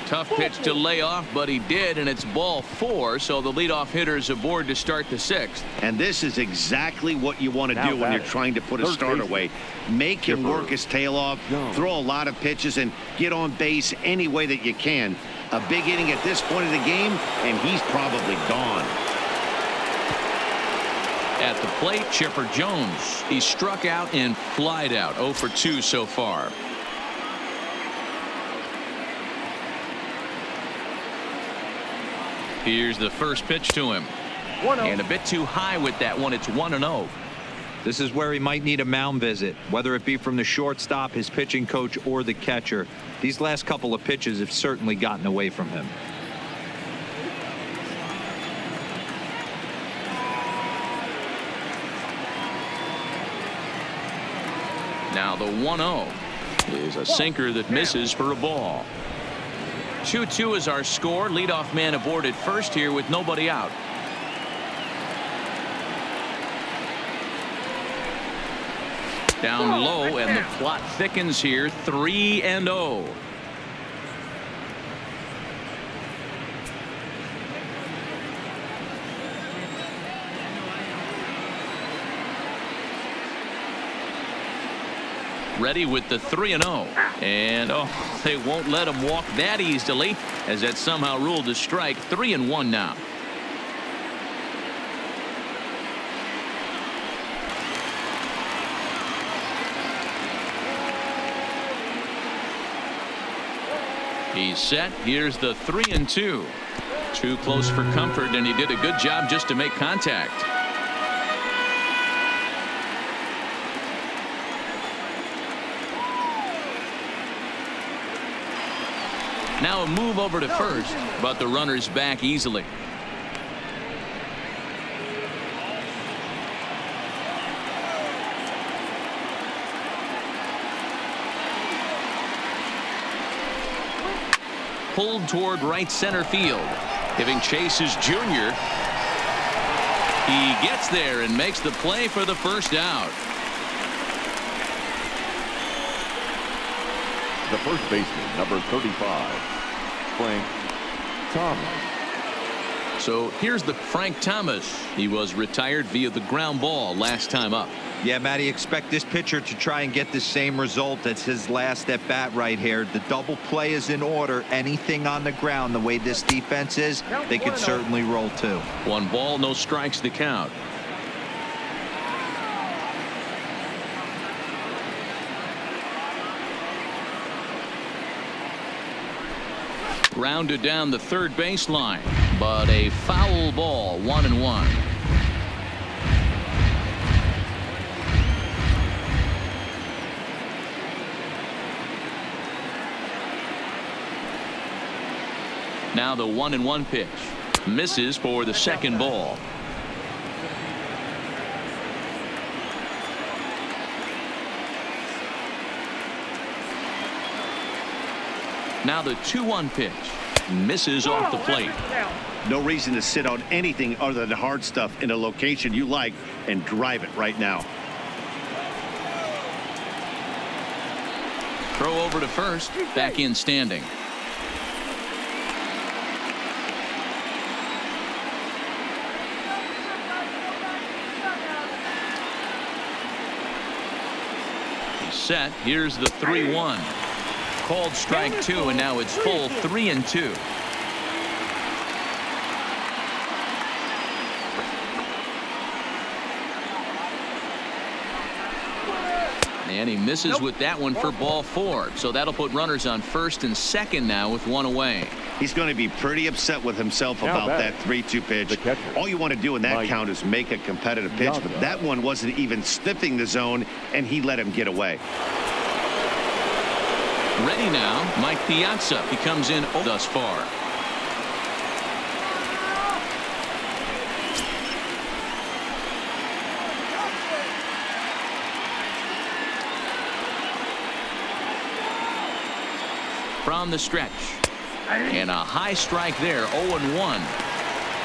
Tough pitch to lay off, but he did, and it's ball 4, so the leadoff hitter is aboard to start the 6th. And this is exactly what you want to do when you're trying to put a starter away. Make him work his tail off, throw a lot of pitches, and get on base any way that you can. A big inning at this point of the game, and he's probably gone. At the plate, Chipper Jones. He struck out and flied out. 0 for 2 so far. Here's the first pitch to him. And a bit too high with that one. It's 1-0. This is where he might need a mound visit, whether it be from the shortstop, his pitching coach, or the catcher. These last couple of pitches have certainly gotten away from him. Now the 1-0 is a sinker that misses for a ball. 2-2 is our score. Leadoff man aboard at first here with nobody out. Down low, and the plot thickens here. 3-0. Ready with the 3-0. And they won't let him walk that easily, as that somehow ruled a strike. 3-1 now. He's set. Here's the 3-2. Too close for comfort, and he did a good job just to make contact. Now a move over to first, but the runner's back easily. Pulled toward right center field. Giving chase is Junior. He gets there and makes the play for the first out. The first baseman, number 35, Frank Thomas. So here's the Frank Thomas. He was retired via the ground ball last time up. Yeah, Matty, expect this pitcher to try and get the same result as his last at bat right here. The double play is in order. Anything on the ground, the way this defense is, they could certainly roll too. 1 ball, no strikes the count. Grounded down the third baseline, but a foul ball, 1-1. Now the 1-1 pitch. Misses for the second ball. Now the 2-1 pitch. Misses off the plate. No reason to sit on anything other than hard stuff in a location you like and drive it right now. Throw over to first. Back in standing. Set. Here's the 3-1. Called strike 2, and now it's full 3-2. And he misses with that one for ball 4. So that'll put runners on first and second now with 1 away. He's going to be pretty upset with himself about that 3-2 pitch. All you want to do in that count is make a competitive pitch, but that one wasn't even sniffing the zone, and he let him get away. Ready now, Mike Piazza. He comes in thus far. From the stretch. And a high strike there, 0-1.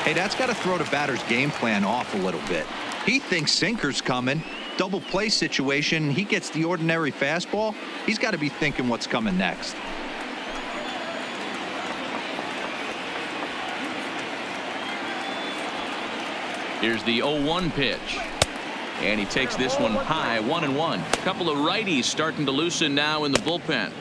Hey, that's got to throw the batter's game plan off a little bit. He thinks sinker's coming. Double play situation. He gets the ordinary fastball. He's got to be thinking what's coming next. Here's the 0-1 pitch. And he takes this one high, 1-1. A couple of righties starting to loosen now in the bullpen.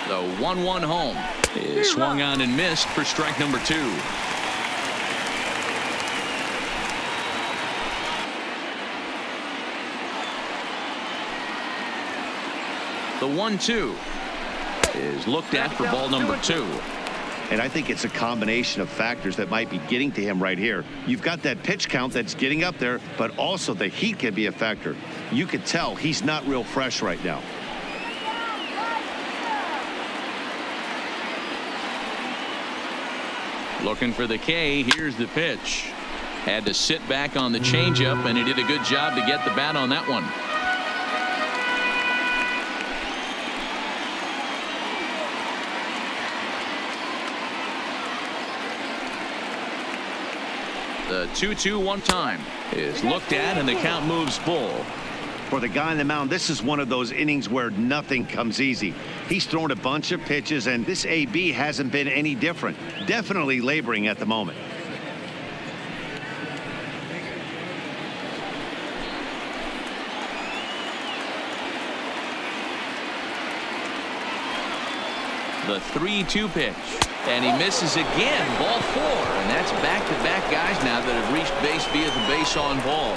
The 1-1 home is swung on and missed for strike number 2. The 1-2 is looked at for ball number 2. And I think it's a combination of factors that might be getting to him right here. You've got that pitch count that's getting up there, but also the heat can be a factor. You could tell he's not real fresh right now. Looking for the K. Here's the pitch. Had to sit back on the changeup, and he did a good job to get the bat on that one. The 2-2 one time is looked at, and the count moves full. For the guy on the mound, this is one of those innings where nothing comes easy. He's thrown a bunch of pitches, and this AB hasn't been any different. Definitely laboring at the moment. The 3-2 pitch. And he misses again. Ball 4. And that's back-to-back guys now that have reached base via the base on ball.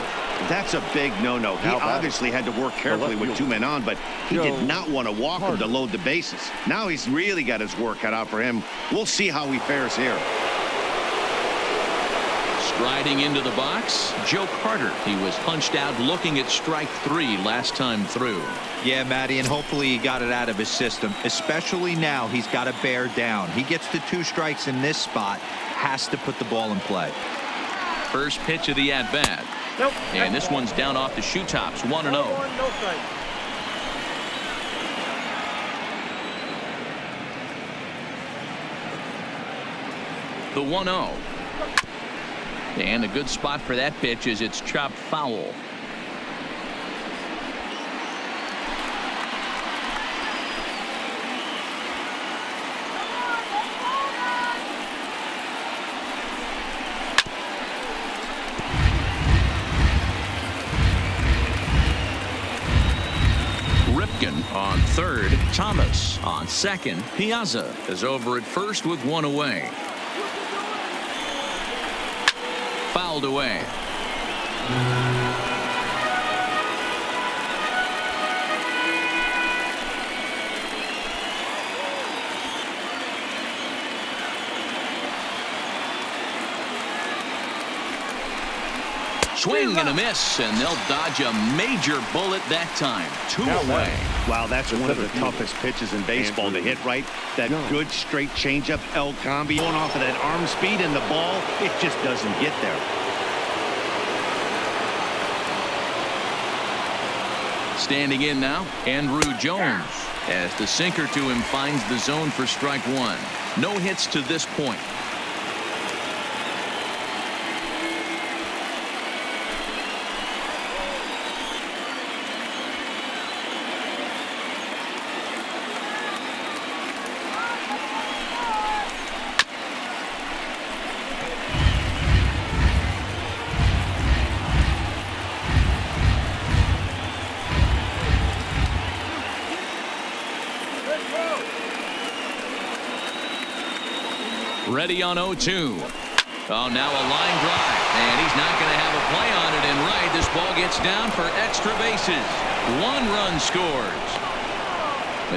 That's a big no-no. He obviously had to work carefully with 2 men on, but he did not want to walk him to load the bases. Now he's really got his work cut out for him. We'll see how he fares here. Striding into the box, Joe Carter. He was punched out looking at strike 3 last time through. Yeah, Matty, and hopefully he got it out of his system. Especially now, he's got to bear down. He gets the 2 strikes in this spot, has to put the ball in play. First pitch of the at-bat. Nope. And this one's down off the shoe tops, 1-0. No strike. The 1-0. And a good spot for that pitch is it's chopped foul. On third, Thomas on second. Piazza is over at first with one away. Fouled away. Swing and a miss, and they'll dodge a major bullet that time. Two away. Wow, that's one of the toughest pitches in baseball to hit right. That good straight changeup, El Combi, going off of that arm speed, and the ball, it just doesn't get there. Standing in now, Andrew Jones, as the sinker to him finds the zone for strike one. No hits to this point. Ready on 0-2. Oh, now a line drive, and he's not going to have a play on it in right. This ball gets down for extra bases. One run scores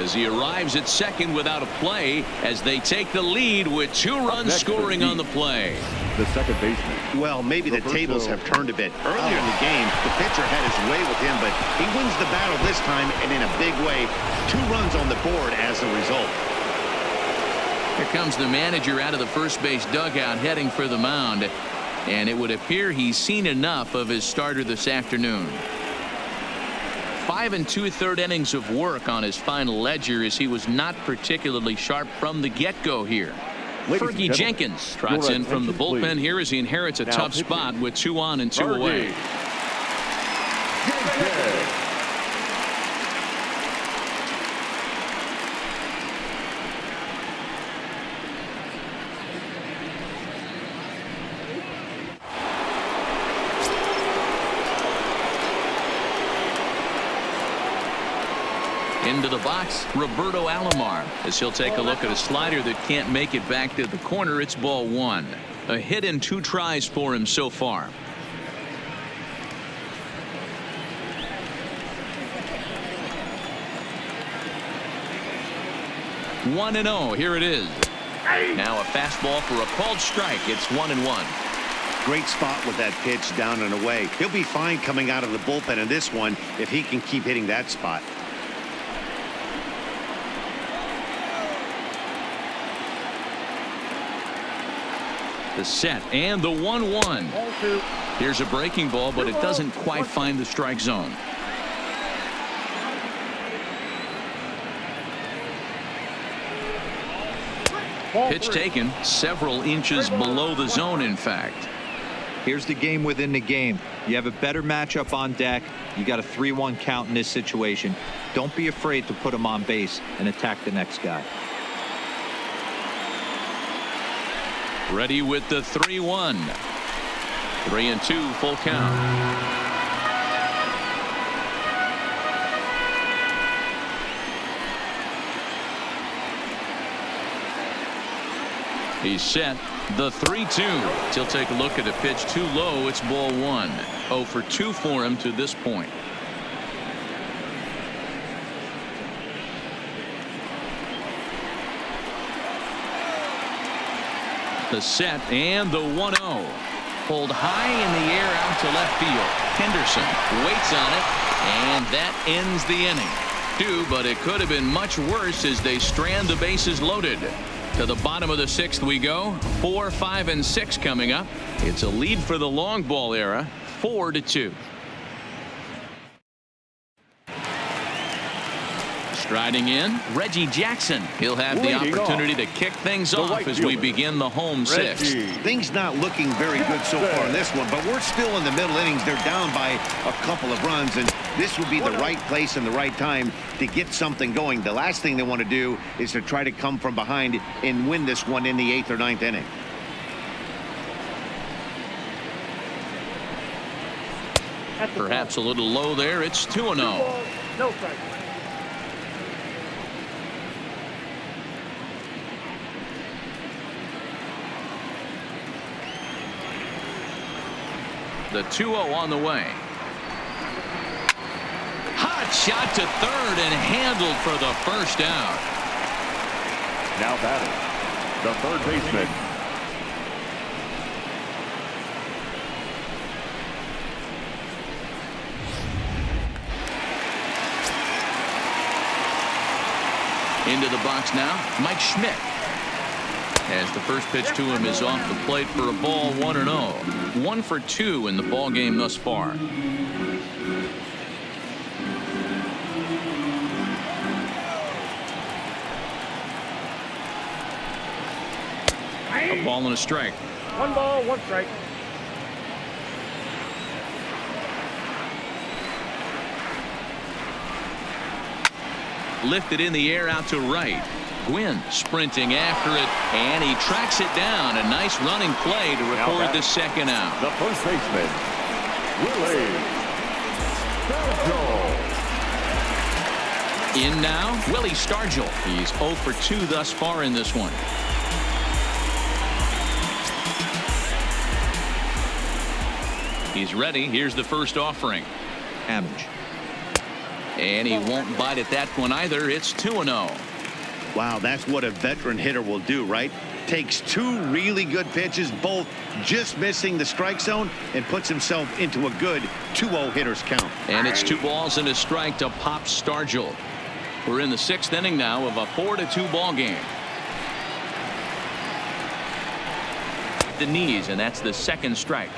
as he arrives at second without a play as they take the lead with 2 runs scoring on the play. The second baseman. Well, maybe the tables have turned a bit. Earlier in the game, the pitcher had his way with him, but he wins the battle this time, and in a big way. 2 runs on the board as a result. Here comes the manager out of the first base dugout heading for the mound, and it would appear he's seen enough of his starter this afternoon. 5 2/3 innings of work on his final ledger as he was not particularly sharp from the get-go here. Fergie Jenkins trots in from the bullpen here as he inherits a tough spot with 2 on and 2 away. Into the box, Roberto Alomar, as he'll take a look at a slider that can't make it back to the corner. It's ball 1. A hit in 2 tries for him so far. One and 0. Here it is. Now a fastball for a called strike. It's 1-1. Great spot with that pitch down and away. He'll be fine coming out of the bullpen in this one if he can keep hitting that spot. The set and the 1-1. Here's a breaking ball, but it doesn't quite find the strike zone. Pitch taken several inches below the zone, in fact. Here's the game within the game. You have a better matchup on deck. You got a 3-1 count in this situation. Don't be afraid to put him on base and attack the next guy. Ready with the 3-1. 3-2, full count. He's set. The 3-2. He'll take a look at a pitch too low. It's ball 1. 0 for 2 for him to this point. The set and the 1-0. Pulled high in the air out to left field. Henderson waits on it, and that ends the inning. But it could have been much worse as they strand the bases loaded. To the bottom of the 6th we go. 4, 5, and 6 coming up. It's a lead for the long ball era, 4-2. Striding in, Reggie Jackson. He'll have the Leading opportunity off, to kick things the off right as we fielder, begin the home sixth. Things not looking very good so far in this one, but we're still in the middle innings. They're down by a couple of runs, and this would be the right place and the right time to get something going. The last thing they want to do is to try to come from behind and win this one in the 8th or 9th inning. Perhaps a little low there. It's 2-0. No strike. The 2-0 on the way. Hot shot to third and handled for the first out. Now batting, the third baseman. Into the box now, Mike Schmidt. As the first pitch to him is off the plate for a ball, 1-0. 1 for 2 in the ball game thus far. A ball and a strike. 1 ball, 1 strike. Lifted in the air out to right. Gwynn sprinting after it, and he tracks it down. A nice running play to record the second out. The first baseman, Willie Stargell. In now, Willie Stargell. He's 0 for 2 thus far in this one. He's ready. Here's the first offering. Damage. And he won't bite at that one either. It's 2-0. Wow, that's what a veteran hitter will do, right? Takes 2 really good pitches, both just missing the strike zone, and puts himself into a good 2-0 hitter's count. And it's 2 balls and a strike to Pop Stargell. We're in the 6th inning now of a 4-2 ball game. The knees, and that's the second strike.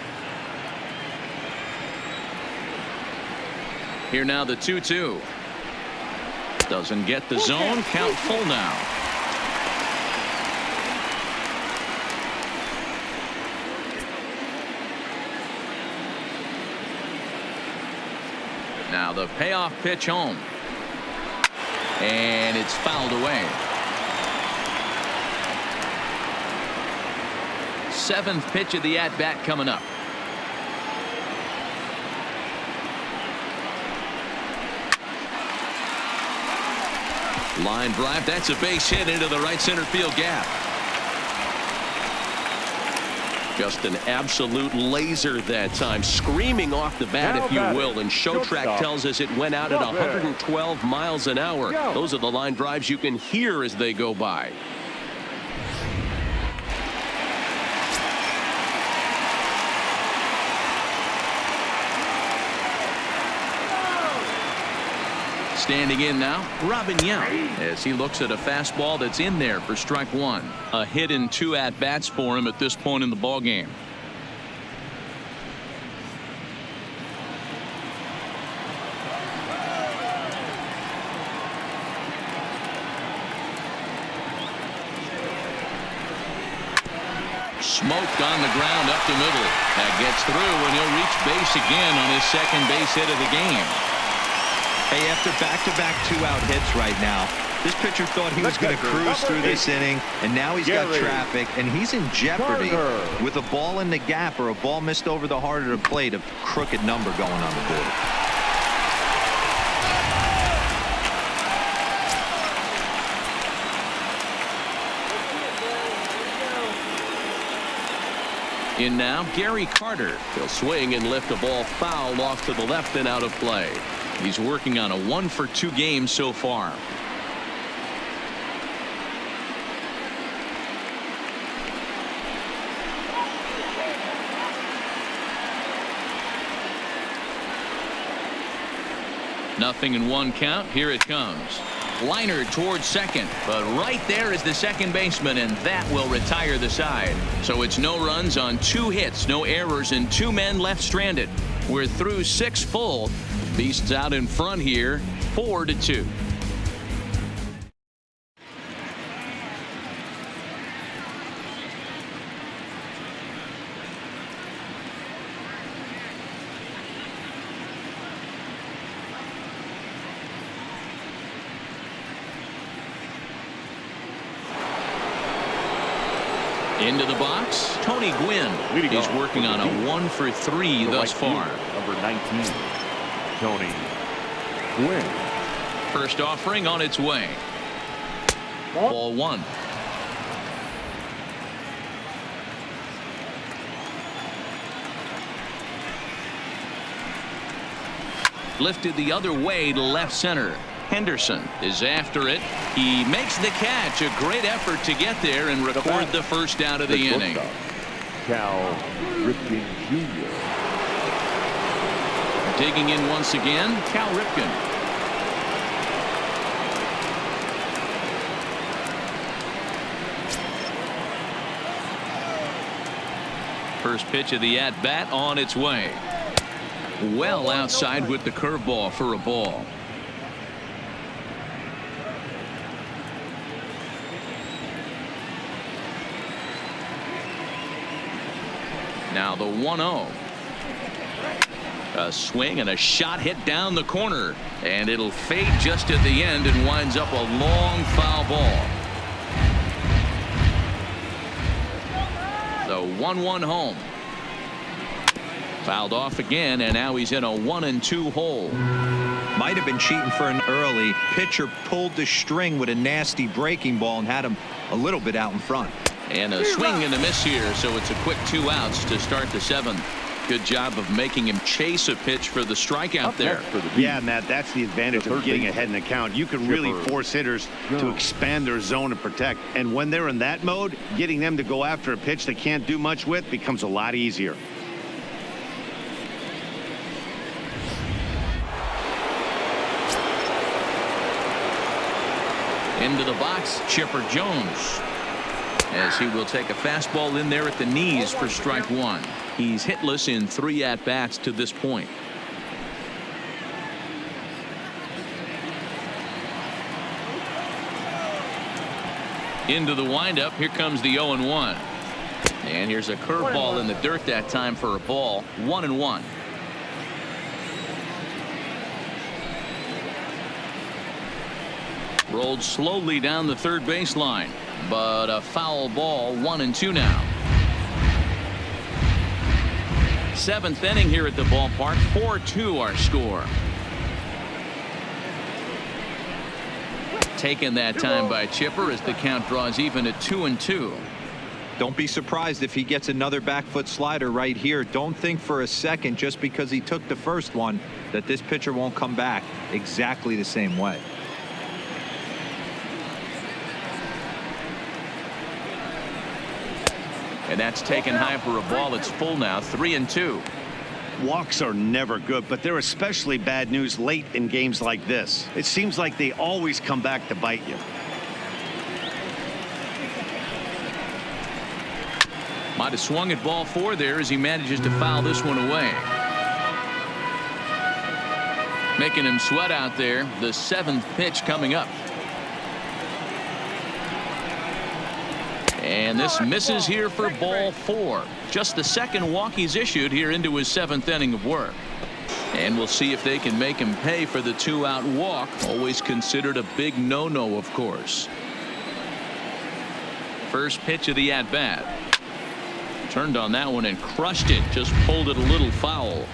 Here now the 2-2. Doesn't get the zone. Count full now. Now the payoff pitch home. And it's fouled away. 7th pitch of the at-bat coming up. Line drive. That's a base hit into the right center field gap. Just an absolute laser that time, screaming off the bat, if you will. And Showtrack tells us it went out at 112 miles an hour. Those are the line drives you can hear as they go by. Standing in now, Robin Young, as he looks at a fastball that's in there for strike 1. A hit in 2 at-bats for him at this point in the ball game. Smoked on the ground up the middle. That gets through, and he'll reach base again on his second base hit of the game. Hey, after back-to-back 2-out hits right now, this pitcher thought he was going to cruise through this inning, and now he's got traffic, and he's in jeopardy with a ball in the gap or a ball missed over the heart of the plate, a crooked number going on the board. In now, Gary Carter. He'll swing and lift a ball foul off to the left and out of play. He's working on a 1 for 2 game so far. Nothing in 1 count. Here it comes. Liner towards second, but right there is the second baseman, and that will retire the side. So it's no runs on 2 hits, no errors, and 2 men left stranded. We're through 6 full. Beasts out in front here, 4-2. Into the box, Tony Gwynn. He's working on a 1 for 3 thus far. Number 19, Tony Gwynn. First offering on its way. Ball 1. Lifted the other way to left center. Henderson is after it. He makes the catch. A great effort to get there and record the first out of the inning. Cal Ripken Jr. Digging in once again, Cal Ripken. First pitch of the at-bat on its way. Well outside with the curveball for a ball. Now the 1-0. A swing and a shot hit down the corner, and it'll fade just at the end and winds up a long foul ball. The 1-1 home. Fouled off again, and now he's in a 1-2 hole. Might have been cheating for an early. Pitcher pulled the string with a nasty breaking ball and had him a little bit out in front. And a swing and a miss here, so it's a quick 2 outs to start the 7th. Good job of making him chase a pitch for the strikeout there. Yeah, Matt, that's the advantage of getting ahead in the count. You can really force hitters to expand their zone and protect. And when they're in that mode, getting them to go after a pitch they can't do much with becomes a lot easier. Into the box, Chipper Jones, as he will take a fastball in there at the knees for strike 1. He's hitless in 3 at-bats to this point. Into the windup. Here comes the 0-1. And here's a curveball in the dirt that time for a ball. 1-1. Rolled slowly down the third baseline, but a foul ball. 1-2 now. 7th inning here at the ballpark. 4-2 our score. Taken that time by Chipper as the count draws even at 2-2. Don't be surprised if he gets another back foot slider right here. Don't think for a second, just because he took the first one, that this pitcher won't come back exactly the same way. And that's taken high for a ball. It's full now. 3-2. Walks are never good, but they're especially bad news late in games like this. It seems like they always come back to bite you. Might have swung at ball 4 there as he manages to foul this one away. Making him sweat out there. The 7th pitch coming up. And this misses here for ball 4. Just the 2nd walk he's issued here into his 7th inning of work. And we'll see if they can make him pay for the 2-out walk. Always considered a big no-no, of course. First pitch of the at-bat. Turned on that one and crushed it. Just pulled it a little foul.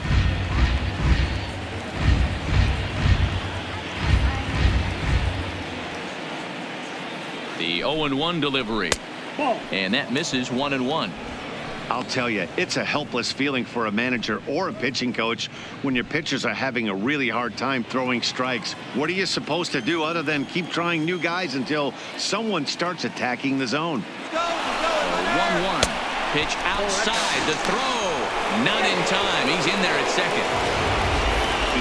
The 0-1 delivery. And that misses. 1-1. I'll tell you, it's a helpless feeling for a manager or a pitching coach when your pitchers are having a really hard time throwing strikes. What are you supposed to do other than keep trying new guys until someone starts attacking the zone? 1-1. Pitch outside. The throw. Not in time. He's in there at second.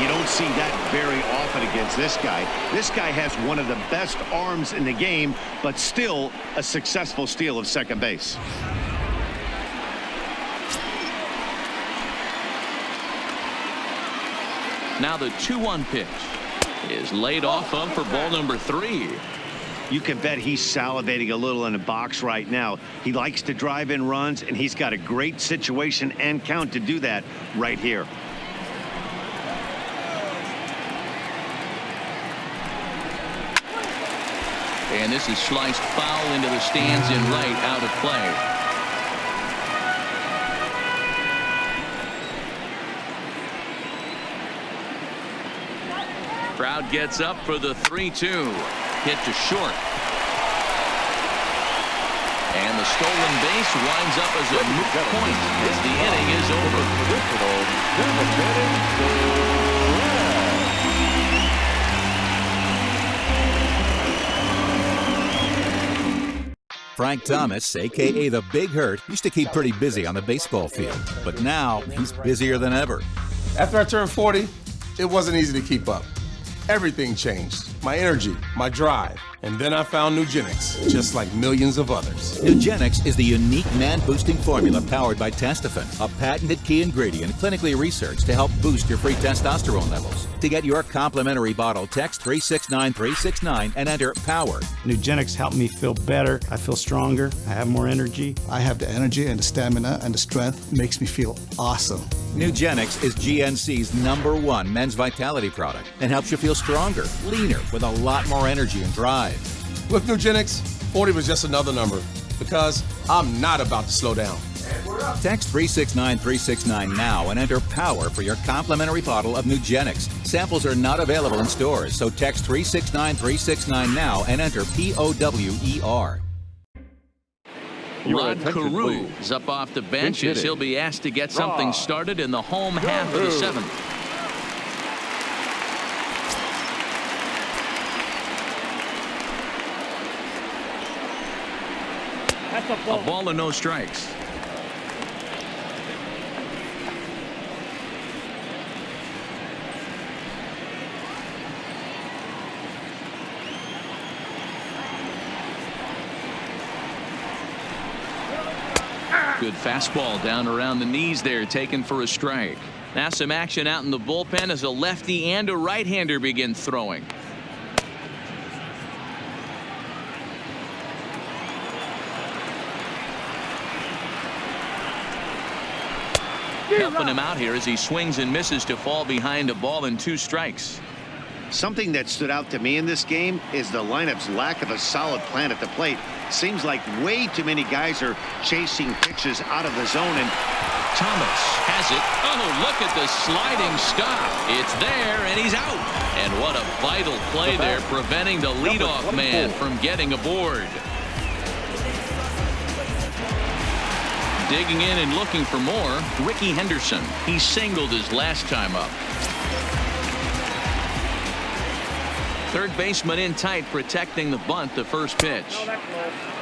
You don't see that very often against this guy. This guy has one of the best arms in the game, but still a successful steal of second base. Now the 2-1 pitch is laid off of for ball number 3. You can bet he's salivating a little in the box right now. He likes to drive in runs, and he's got a great situation and count to do that right here. And this is sliced foul into the stands in right, out of play. Crowd gets up for the 3-2. Hit to short. And the stolen base winds up as a moot point as the inning is over. Frank Thomas, a.k.a. the Big Hurt, used to keep pretty busy on the baseball field. But now he's busier than ever. After I turned 40, it wasn't easy to keep up. Everything changed. My energy, my drive. And then I found Nugenix, just like millions of others. Nugenix is the unique man-boosting formula powered by Testofen, a patented key ingredient clinically researched to help boost your free testosterone levels. To get your complimentary bottle, text 369369 and enter POWER. Nugenix helped me feel better. I feel stronger. I have more energy. I have the energy and the stamina and the strength. It makes me feel awesome. Nugenix is GNC's #1 men's vitality product and helps you feel stronger, leaner, with a lot more energy and drive. With Nugenix, 40 was just another number because I'm not about to slow down. Text 369369 now and enter POWER for your complimentary bottle of Nugenix. Samples are not available in stores, so text 369369 now and enter POWER. Rod Carew is up off the bench as he'll be asked to get something started in the home half of the 7th. A ball and no strikes. Good fastball down around the knees there, taken for a strike. Now some action out in the bullpen as a lefty and a right-hander begin throwing. Helping him out here as he swings and misses to fall behind a ball and 2 strikes. Something that stood out to me in this game is the lineup's lack of a solid plan at the plate. Seems like way too many guys are chasing pitches out of the zone, and Thomas has it. Oh, look at the sliding stop. It's there, and he's out. And what a vital play there, preventing the leadoff man from getting aboard. Digging in and looking for more, Ricky Henderson. He singled his last time up. Third baseman in tight, protecting the bunt, the first pitch.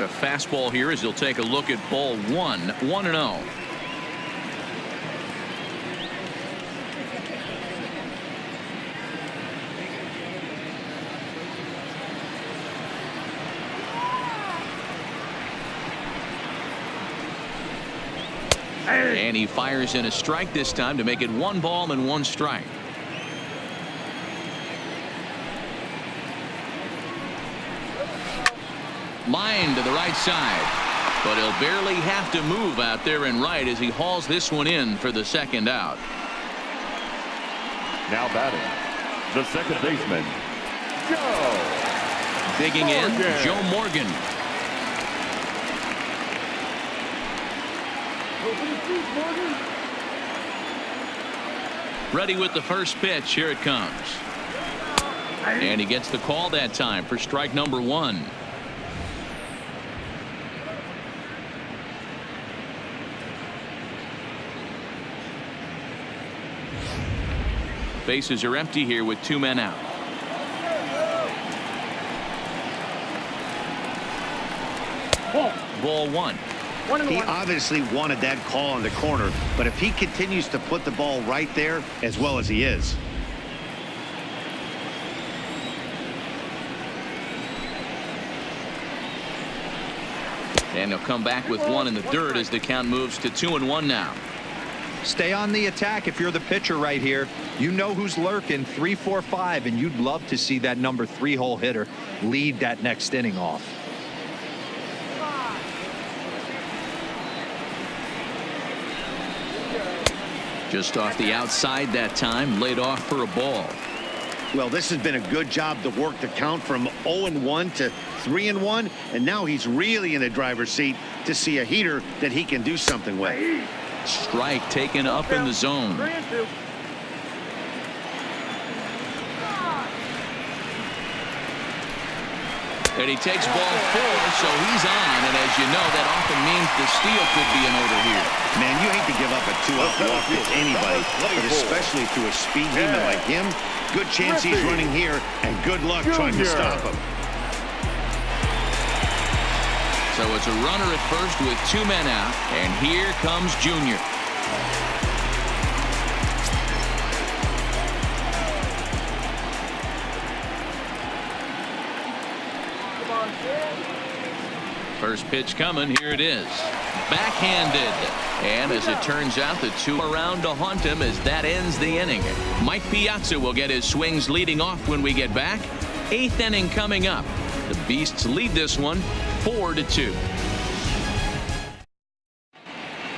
A fastball here as he'll take a look at ball 1, 1-0. And he fires in a strike this time to make it 1 ball and 1 strike. Line to the right side, but he'll barely have to move out there in right as he hauls this one in for the 2nd out. Now batting, the second baseman, Joe. Digging in, Joe Morgan. Ready with the first pitch. Here it comes. And he gets the call that time for strike number 1. Bases are empty here with 2 men out. Ball 1. He obviously wanted that call in the corner, but if he continues to put the ball right there, as well as he is. And he'll come back with 1 in the dirt as the count moves to 2-1 now. Stay on the attack if you're the pitcher right here. You know who's lurking, 3, 4, 5, and you'd love to see that number 3-hole hitter lead that next inning off. Just off the outside that time, laid off for a ball. Well, this has been a good job to work the count from 0-1 to 3-1, and now he's really in the driver's seat to see a heater that he can do something with. Strike taken up in the zone. And he takes ball 4, so he's on. And as you know, that often means the steal could be in order here. Man, you hate to give up a 2-out walk to anybody, but especially to a speed demon like him. Good chance he's running here, and good luck trying to stop him. So it's a runner at first with 2 men out, and here comes Junior. First pitch coming. Here it is. Backhanded. And as it turns out, the 2 around to haunt him as that ends the inning. Mike Piazza will get his swings leading off when we get back. 8th inning coming up. The Beasts lead this one 4-2.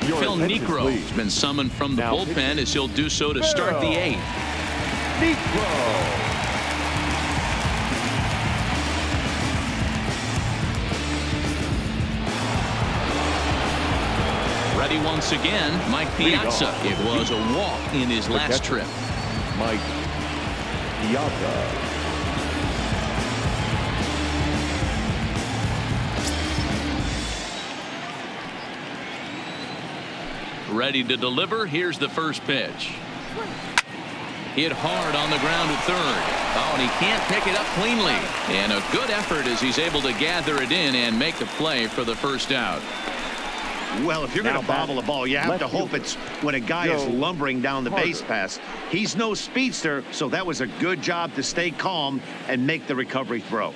Phil Niekro has been summoned from the bullpen as he'll do so to start the 8th. Niekro. Ready once again, Mike Piazza. It was a walk in his last trip. Mike Piazza. Ready to deliver. Here's the first pitch. Hit hard on the ground at third. Oh, and he can't pick it up cleanly. And a good effort as he's able to gather it in and make the play for the first out. Well, if you're going to bobble a ball, you have to hope it's when a guy is lumbering down the base pass. He's no speedster, so that was a good job to stay calm and make the recovery throw.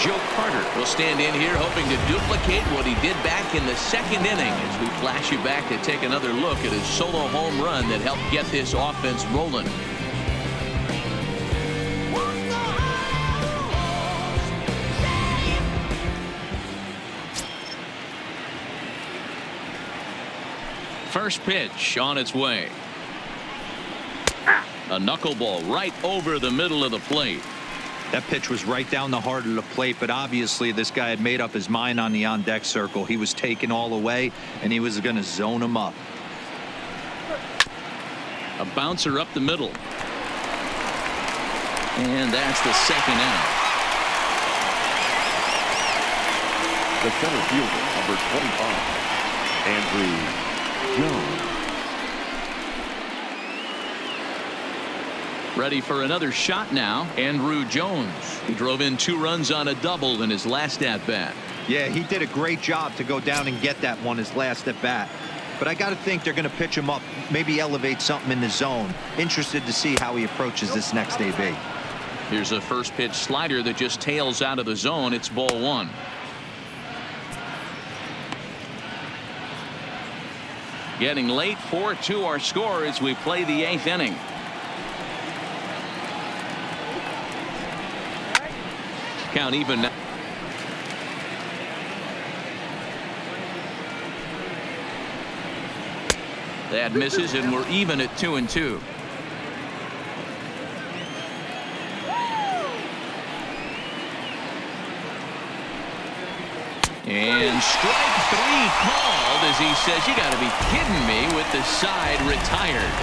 Joe Carter will stand in here hoping to duplicate what he did back in the 2nd inning as we flash you back to take another look at his solo home run that helped get this offense rolling. First pitch on its way. A knuckleball right over the middle of the plate. That pitch was right down the heart of the plate, but obviously this guy had made up his mind on the on-deck circle. He was taken all the way, and he was going to zone him up. A bouncer up the middle. And that's the 2nd out. The center fielder, number 25, Andrew Jones. Ready for another shot now. Andrew Jones. He drove in 2 runs on a double in his last at-bat. Yeah, he did a great job to go down and get that one his last at-bat. But I got to think they're going to pitch him up, maybe elevate something in the zone. Interested to see how he approaches this next AB. Here's a first pitch slider that just tails out of the zone. It's ball 1. Getting late. 4-2 our score as we play the 8th inning. Count even now. That misses, and we're even at 2-2. And strike 3 called as he says, "You got to be kidding me," with the side retired.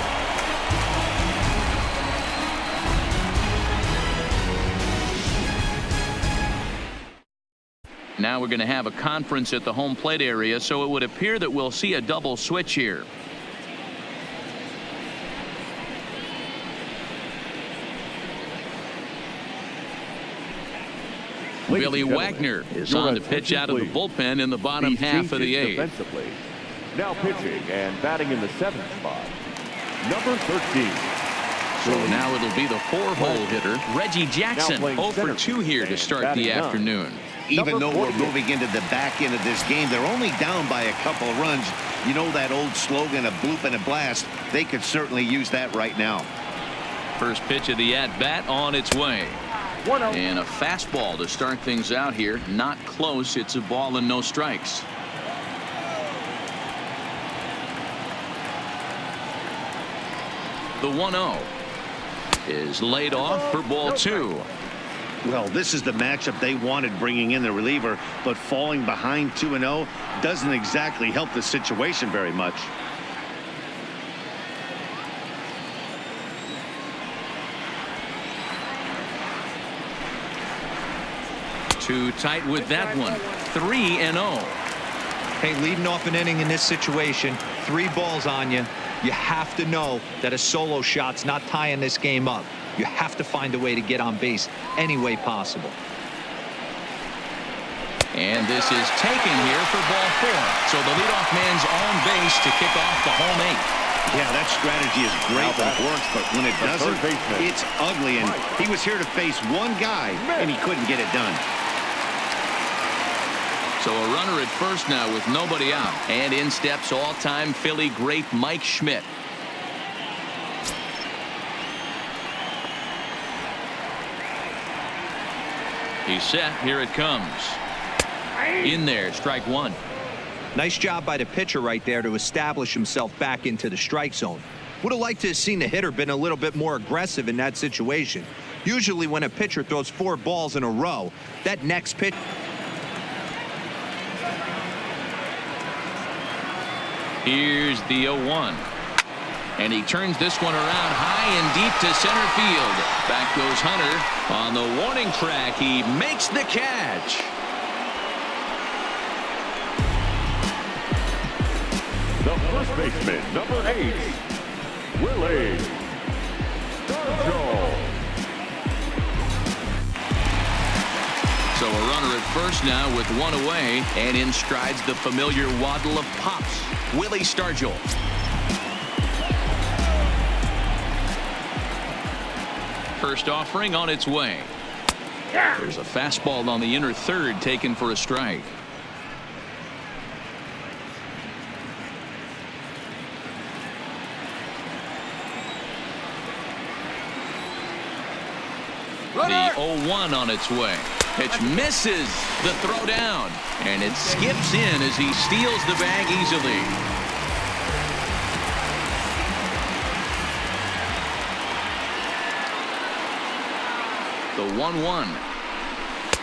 Now we're going to have a conference at the home plate area, so it would appear that we'll see a double switch here. Billy Wagner is on to pitch out of the bullpen in the bottom half of the 8th. Defensively. Now pitching and batting in the 7th spot, number 13. So now it'll be the 4-hole hitter, Reggie Jackson. 0 for 2 here to start the afternoon. Even though we're moving into the back end of this game, they're only down by a couple of runs. You know that old slogan, a bloop and a blast. They could certainly use that right now. First pitch of the at-bat on its way. 1-0. And a fastball to start things out here. Not close. It's a ball and no strikes. The 1-0 is laid off for ball 2. Well, this is the matchup they wanted, bringing in the reliever, but falling behind 2-0 doesn't exactly help the situation very much. Too tight with that one. 3-0. Hey, leading off an inning in this situation, 3 balls on you. You have to know that a solo shot's not tying this game up. You have to find a way to get on base any way possible. And this is taken here for ball 4. So the leadoff man's on base to kick off the home 8. Yeah, that strategy is great when it works, but when it doesn't, it's ugly. And he was here to face one guy, and he couldn't get it done. So a runner at first now with nobody out. And in steps all-time Philly great Mike Schmidt. He's set. Here it comes. In there, strike 1. Nice job by the pitcher right there to establish himself back into the strike zone. Would have liked to have seen the hitter been a little bit more aggressive in that situation. Usually when a pitcher throws 4 balls in a row, that next pitch. Here's the 0-1. And he turns this one around high and deep to center field. Back goes Hunter. On the warning track, he makes the catch. The first baseman, number 8, Willie Stargell. So a runner at first now with 1 away, and in strides the familiar waddle of pops, Willie Stargell. First offering on its way. There's a fastball on the inner third taken for a strike. The 0-1 on its way. Pitch misses the throw down, and it skips in as he steals the bag easily. The 1-1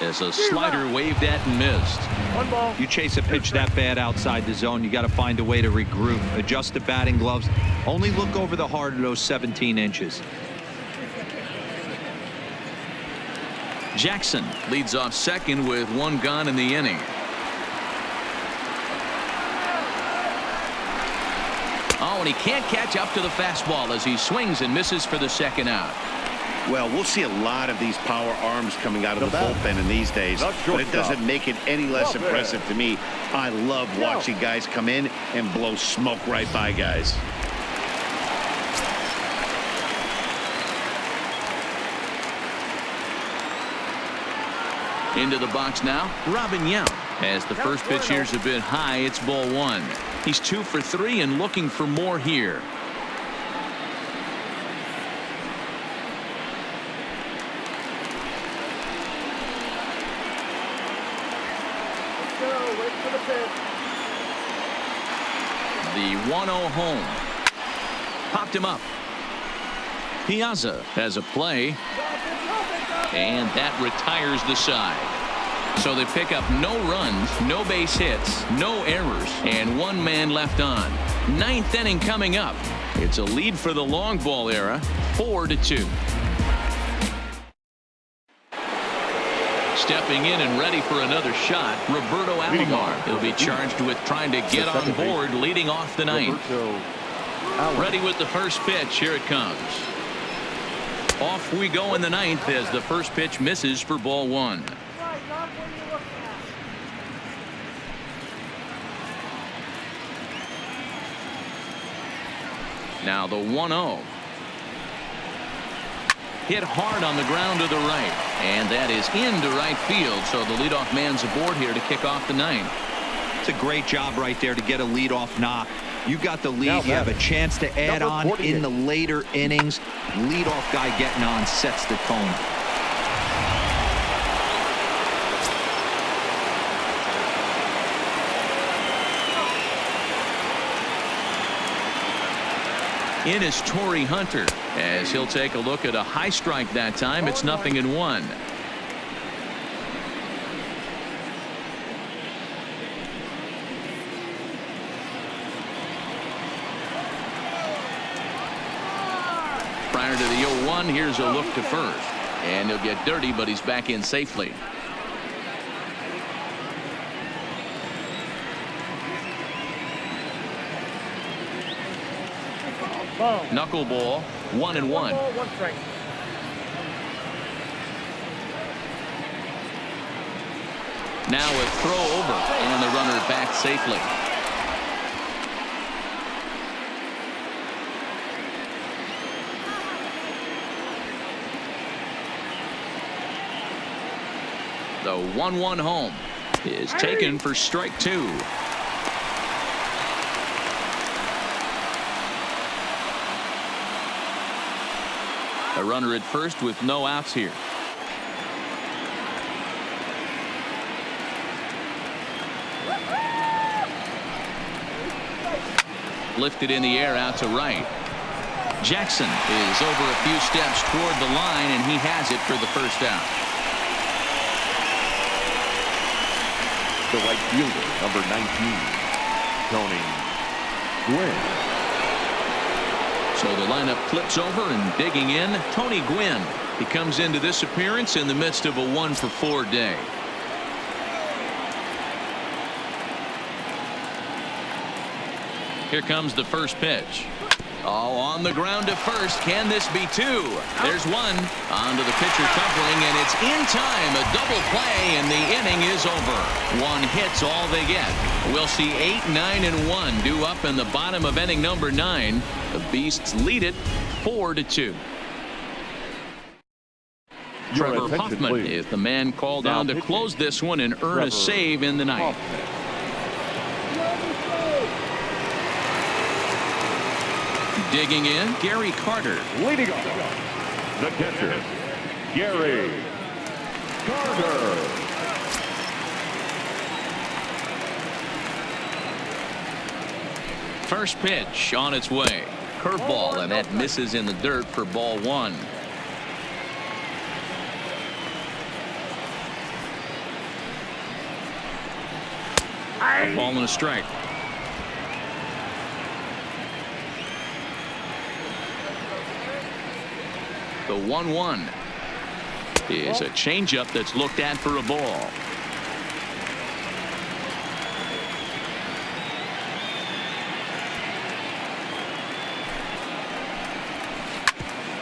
as a slider waved at and missed. 1 ball. You chase a pitch that bad outside the zone, you got to find a way to regroup, adjust the batting gloves, only look over the heart of those 17 inches. Jackson leads off second with 1 gone in the inning. Oh, and he can't catch up to the fastball as he swings and misses for the second out. Well, we'll see a lot of these power arms coming out of the bullpen in these days, but it doesn't make it any less impressive to me. I love watching guys come in and blow smoke right by guys. Into the box now, Robin Yount. As the first pitch here's a bit high, it's ball 1. He's 2 for 3 and looking for more here. The 1-0 home. Popped him up. Piazza has a play. And that retires the side. So they pick up no runs, no base hits, no errors, and 1 man left on. 9th inning coming up. It's a lead for the long ball era, 4-2. Stepping in and ready for another shot, Roberto Alomar. He'll be charged with trying to get on board leading off the 9th. Ready with the first pitch. Here it comes. Off we go in the 9th as the first pitch misses for ball 1. Now the 1-0. Hit hard on the ground to the right, and that is into right field. So the leadoff man's aboard here to kick off the 9th. It's a great job right there to get a leadoff knock. You got the lead. You have a chance to add on in the later innings. Leadoff guy getting on sets the tone. In is Torrey Hunter as he'll take a look at a high strike that time. It's 0-1. Prior to the 0-1, here's a look to first. And he'll get dirty, but he's back in safely. Ball. Knuckleball, 1-1. One ball, one strike. Now a throw over, and the runner back safely. The 1-1 home is taken for strike 2. A runner at first with no outs here. Lifted in the air out to right. Jackson is over a few steps toward the line, and he has it for the first out. The right fielder, number 19, Tony Gwynn. So the lineup flips over, and digging in, Tony Gwynn. He comes into this appearance in the midst of a 1-for-4 day. Here comes the first pitch. Oh, on the ground to first. Can this be 2? There's 1. Onto the pitcher covering, and it's in time. A double play, and the inning is over. 1 hit's all they get. We'll see 8, 9, and 1 due up in the bottom of inning number 9. The Beasts lead it 4-2. Trevor Hoffman is the man called on to close this one and earn a save in the ninth. Digging in, Gary Carter. Leading off, the catcher, Gary Carter. First pitch on its way. Curveball, and that misses in the dirt for ball 1. A ball and a strike. The 1-1 is a changeup that's looked at for a ball.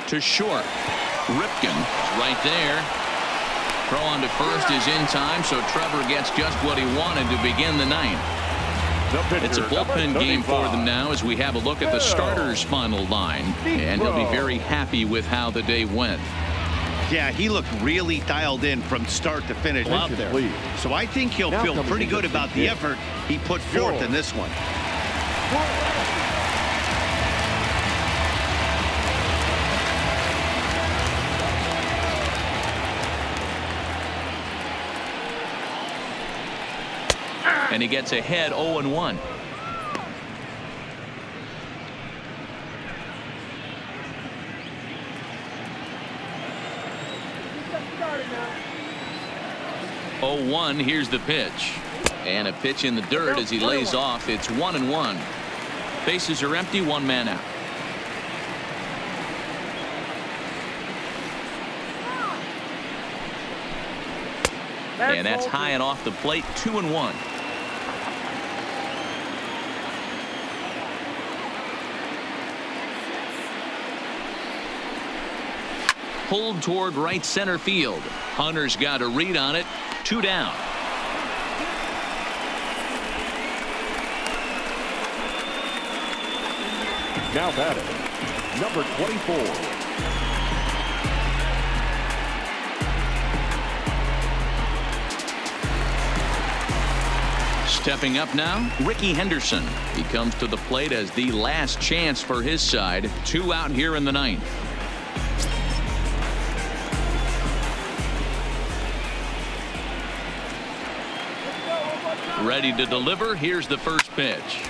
To short. Ripken right there. Throw on to first is in time, so Trevor gets just what he wanted to begin the ninth. It's a bullpen game for them now as we have a look at the starters' final line, and he'll be very happy with how the day went. Yeah, he looked really dialed in from start to finish out there. So I think he'll feel pretty good about the effort he put forth in this one. And he gets ahead 0-1. Here's the pitch. And a pitch in the dirt as he lays off. It's 1-1. Bases are empty, 1 man out. And that's high and off the plate, 2-1. Pulled toward right center field. Hunter's got a read on it. 2 down. Now batting, number 24. Stepping up now, Ricky Henderson. He comes to the plate as the last chance for his side. 2 out here in the ninth. Ready to deliver. Here's the first pitch.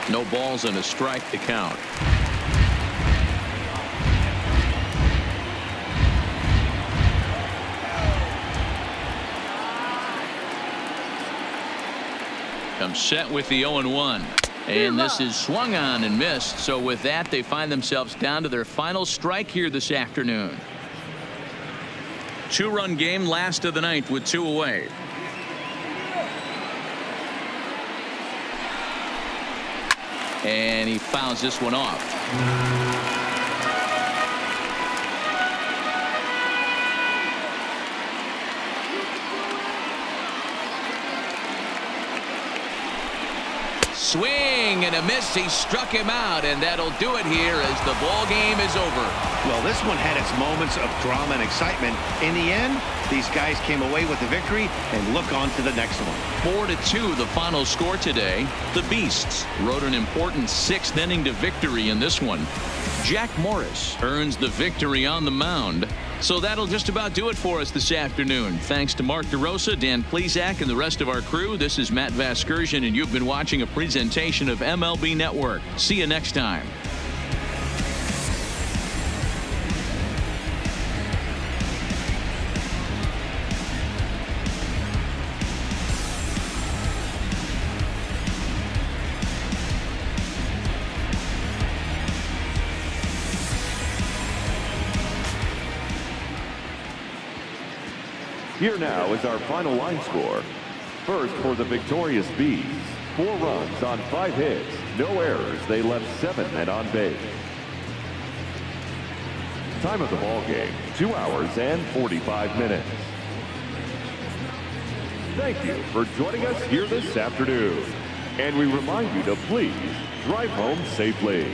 No balls and a strike to count. Comes set with the 0-1. And this is swung on and missed. So with that, they find themselves down to their final strike here this afternoon. 2-run game, last of the ninth with 2 away. And he fouls this one off. Swing and a miss. He struck him out, and that'll do it here as the ball game is over. Well, this one had its moments of drama and excitement. In the end, these guys came away with the victory, and look on to the next one. 4-2 the final score today. The Beasts rode an important 6th inning to victory in this one. Jack Morris earns the victory on the mound. So that'll just about do it for us this afternoon. Thanks to Mark DeRosa, Dan Plesac, and the rest of our crew. This is Matt Vasgersian, and you've been watching a presentation of MLB Network. See you next time. Here now is our final line score. First for the victorious Bees. 4 runs on 5 hits. No errors. They left 7 men on base. Time of the ball game, 2 hours and 45 minutes. Thank you for joining us here this afternoon. And we remind you to please drive home safely.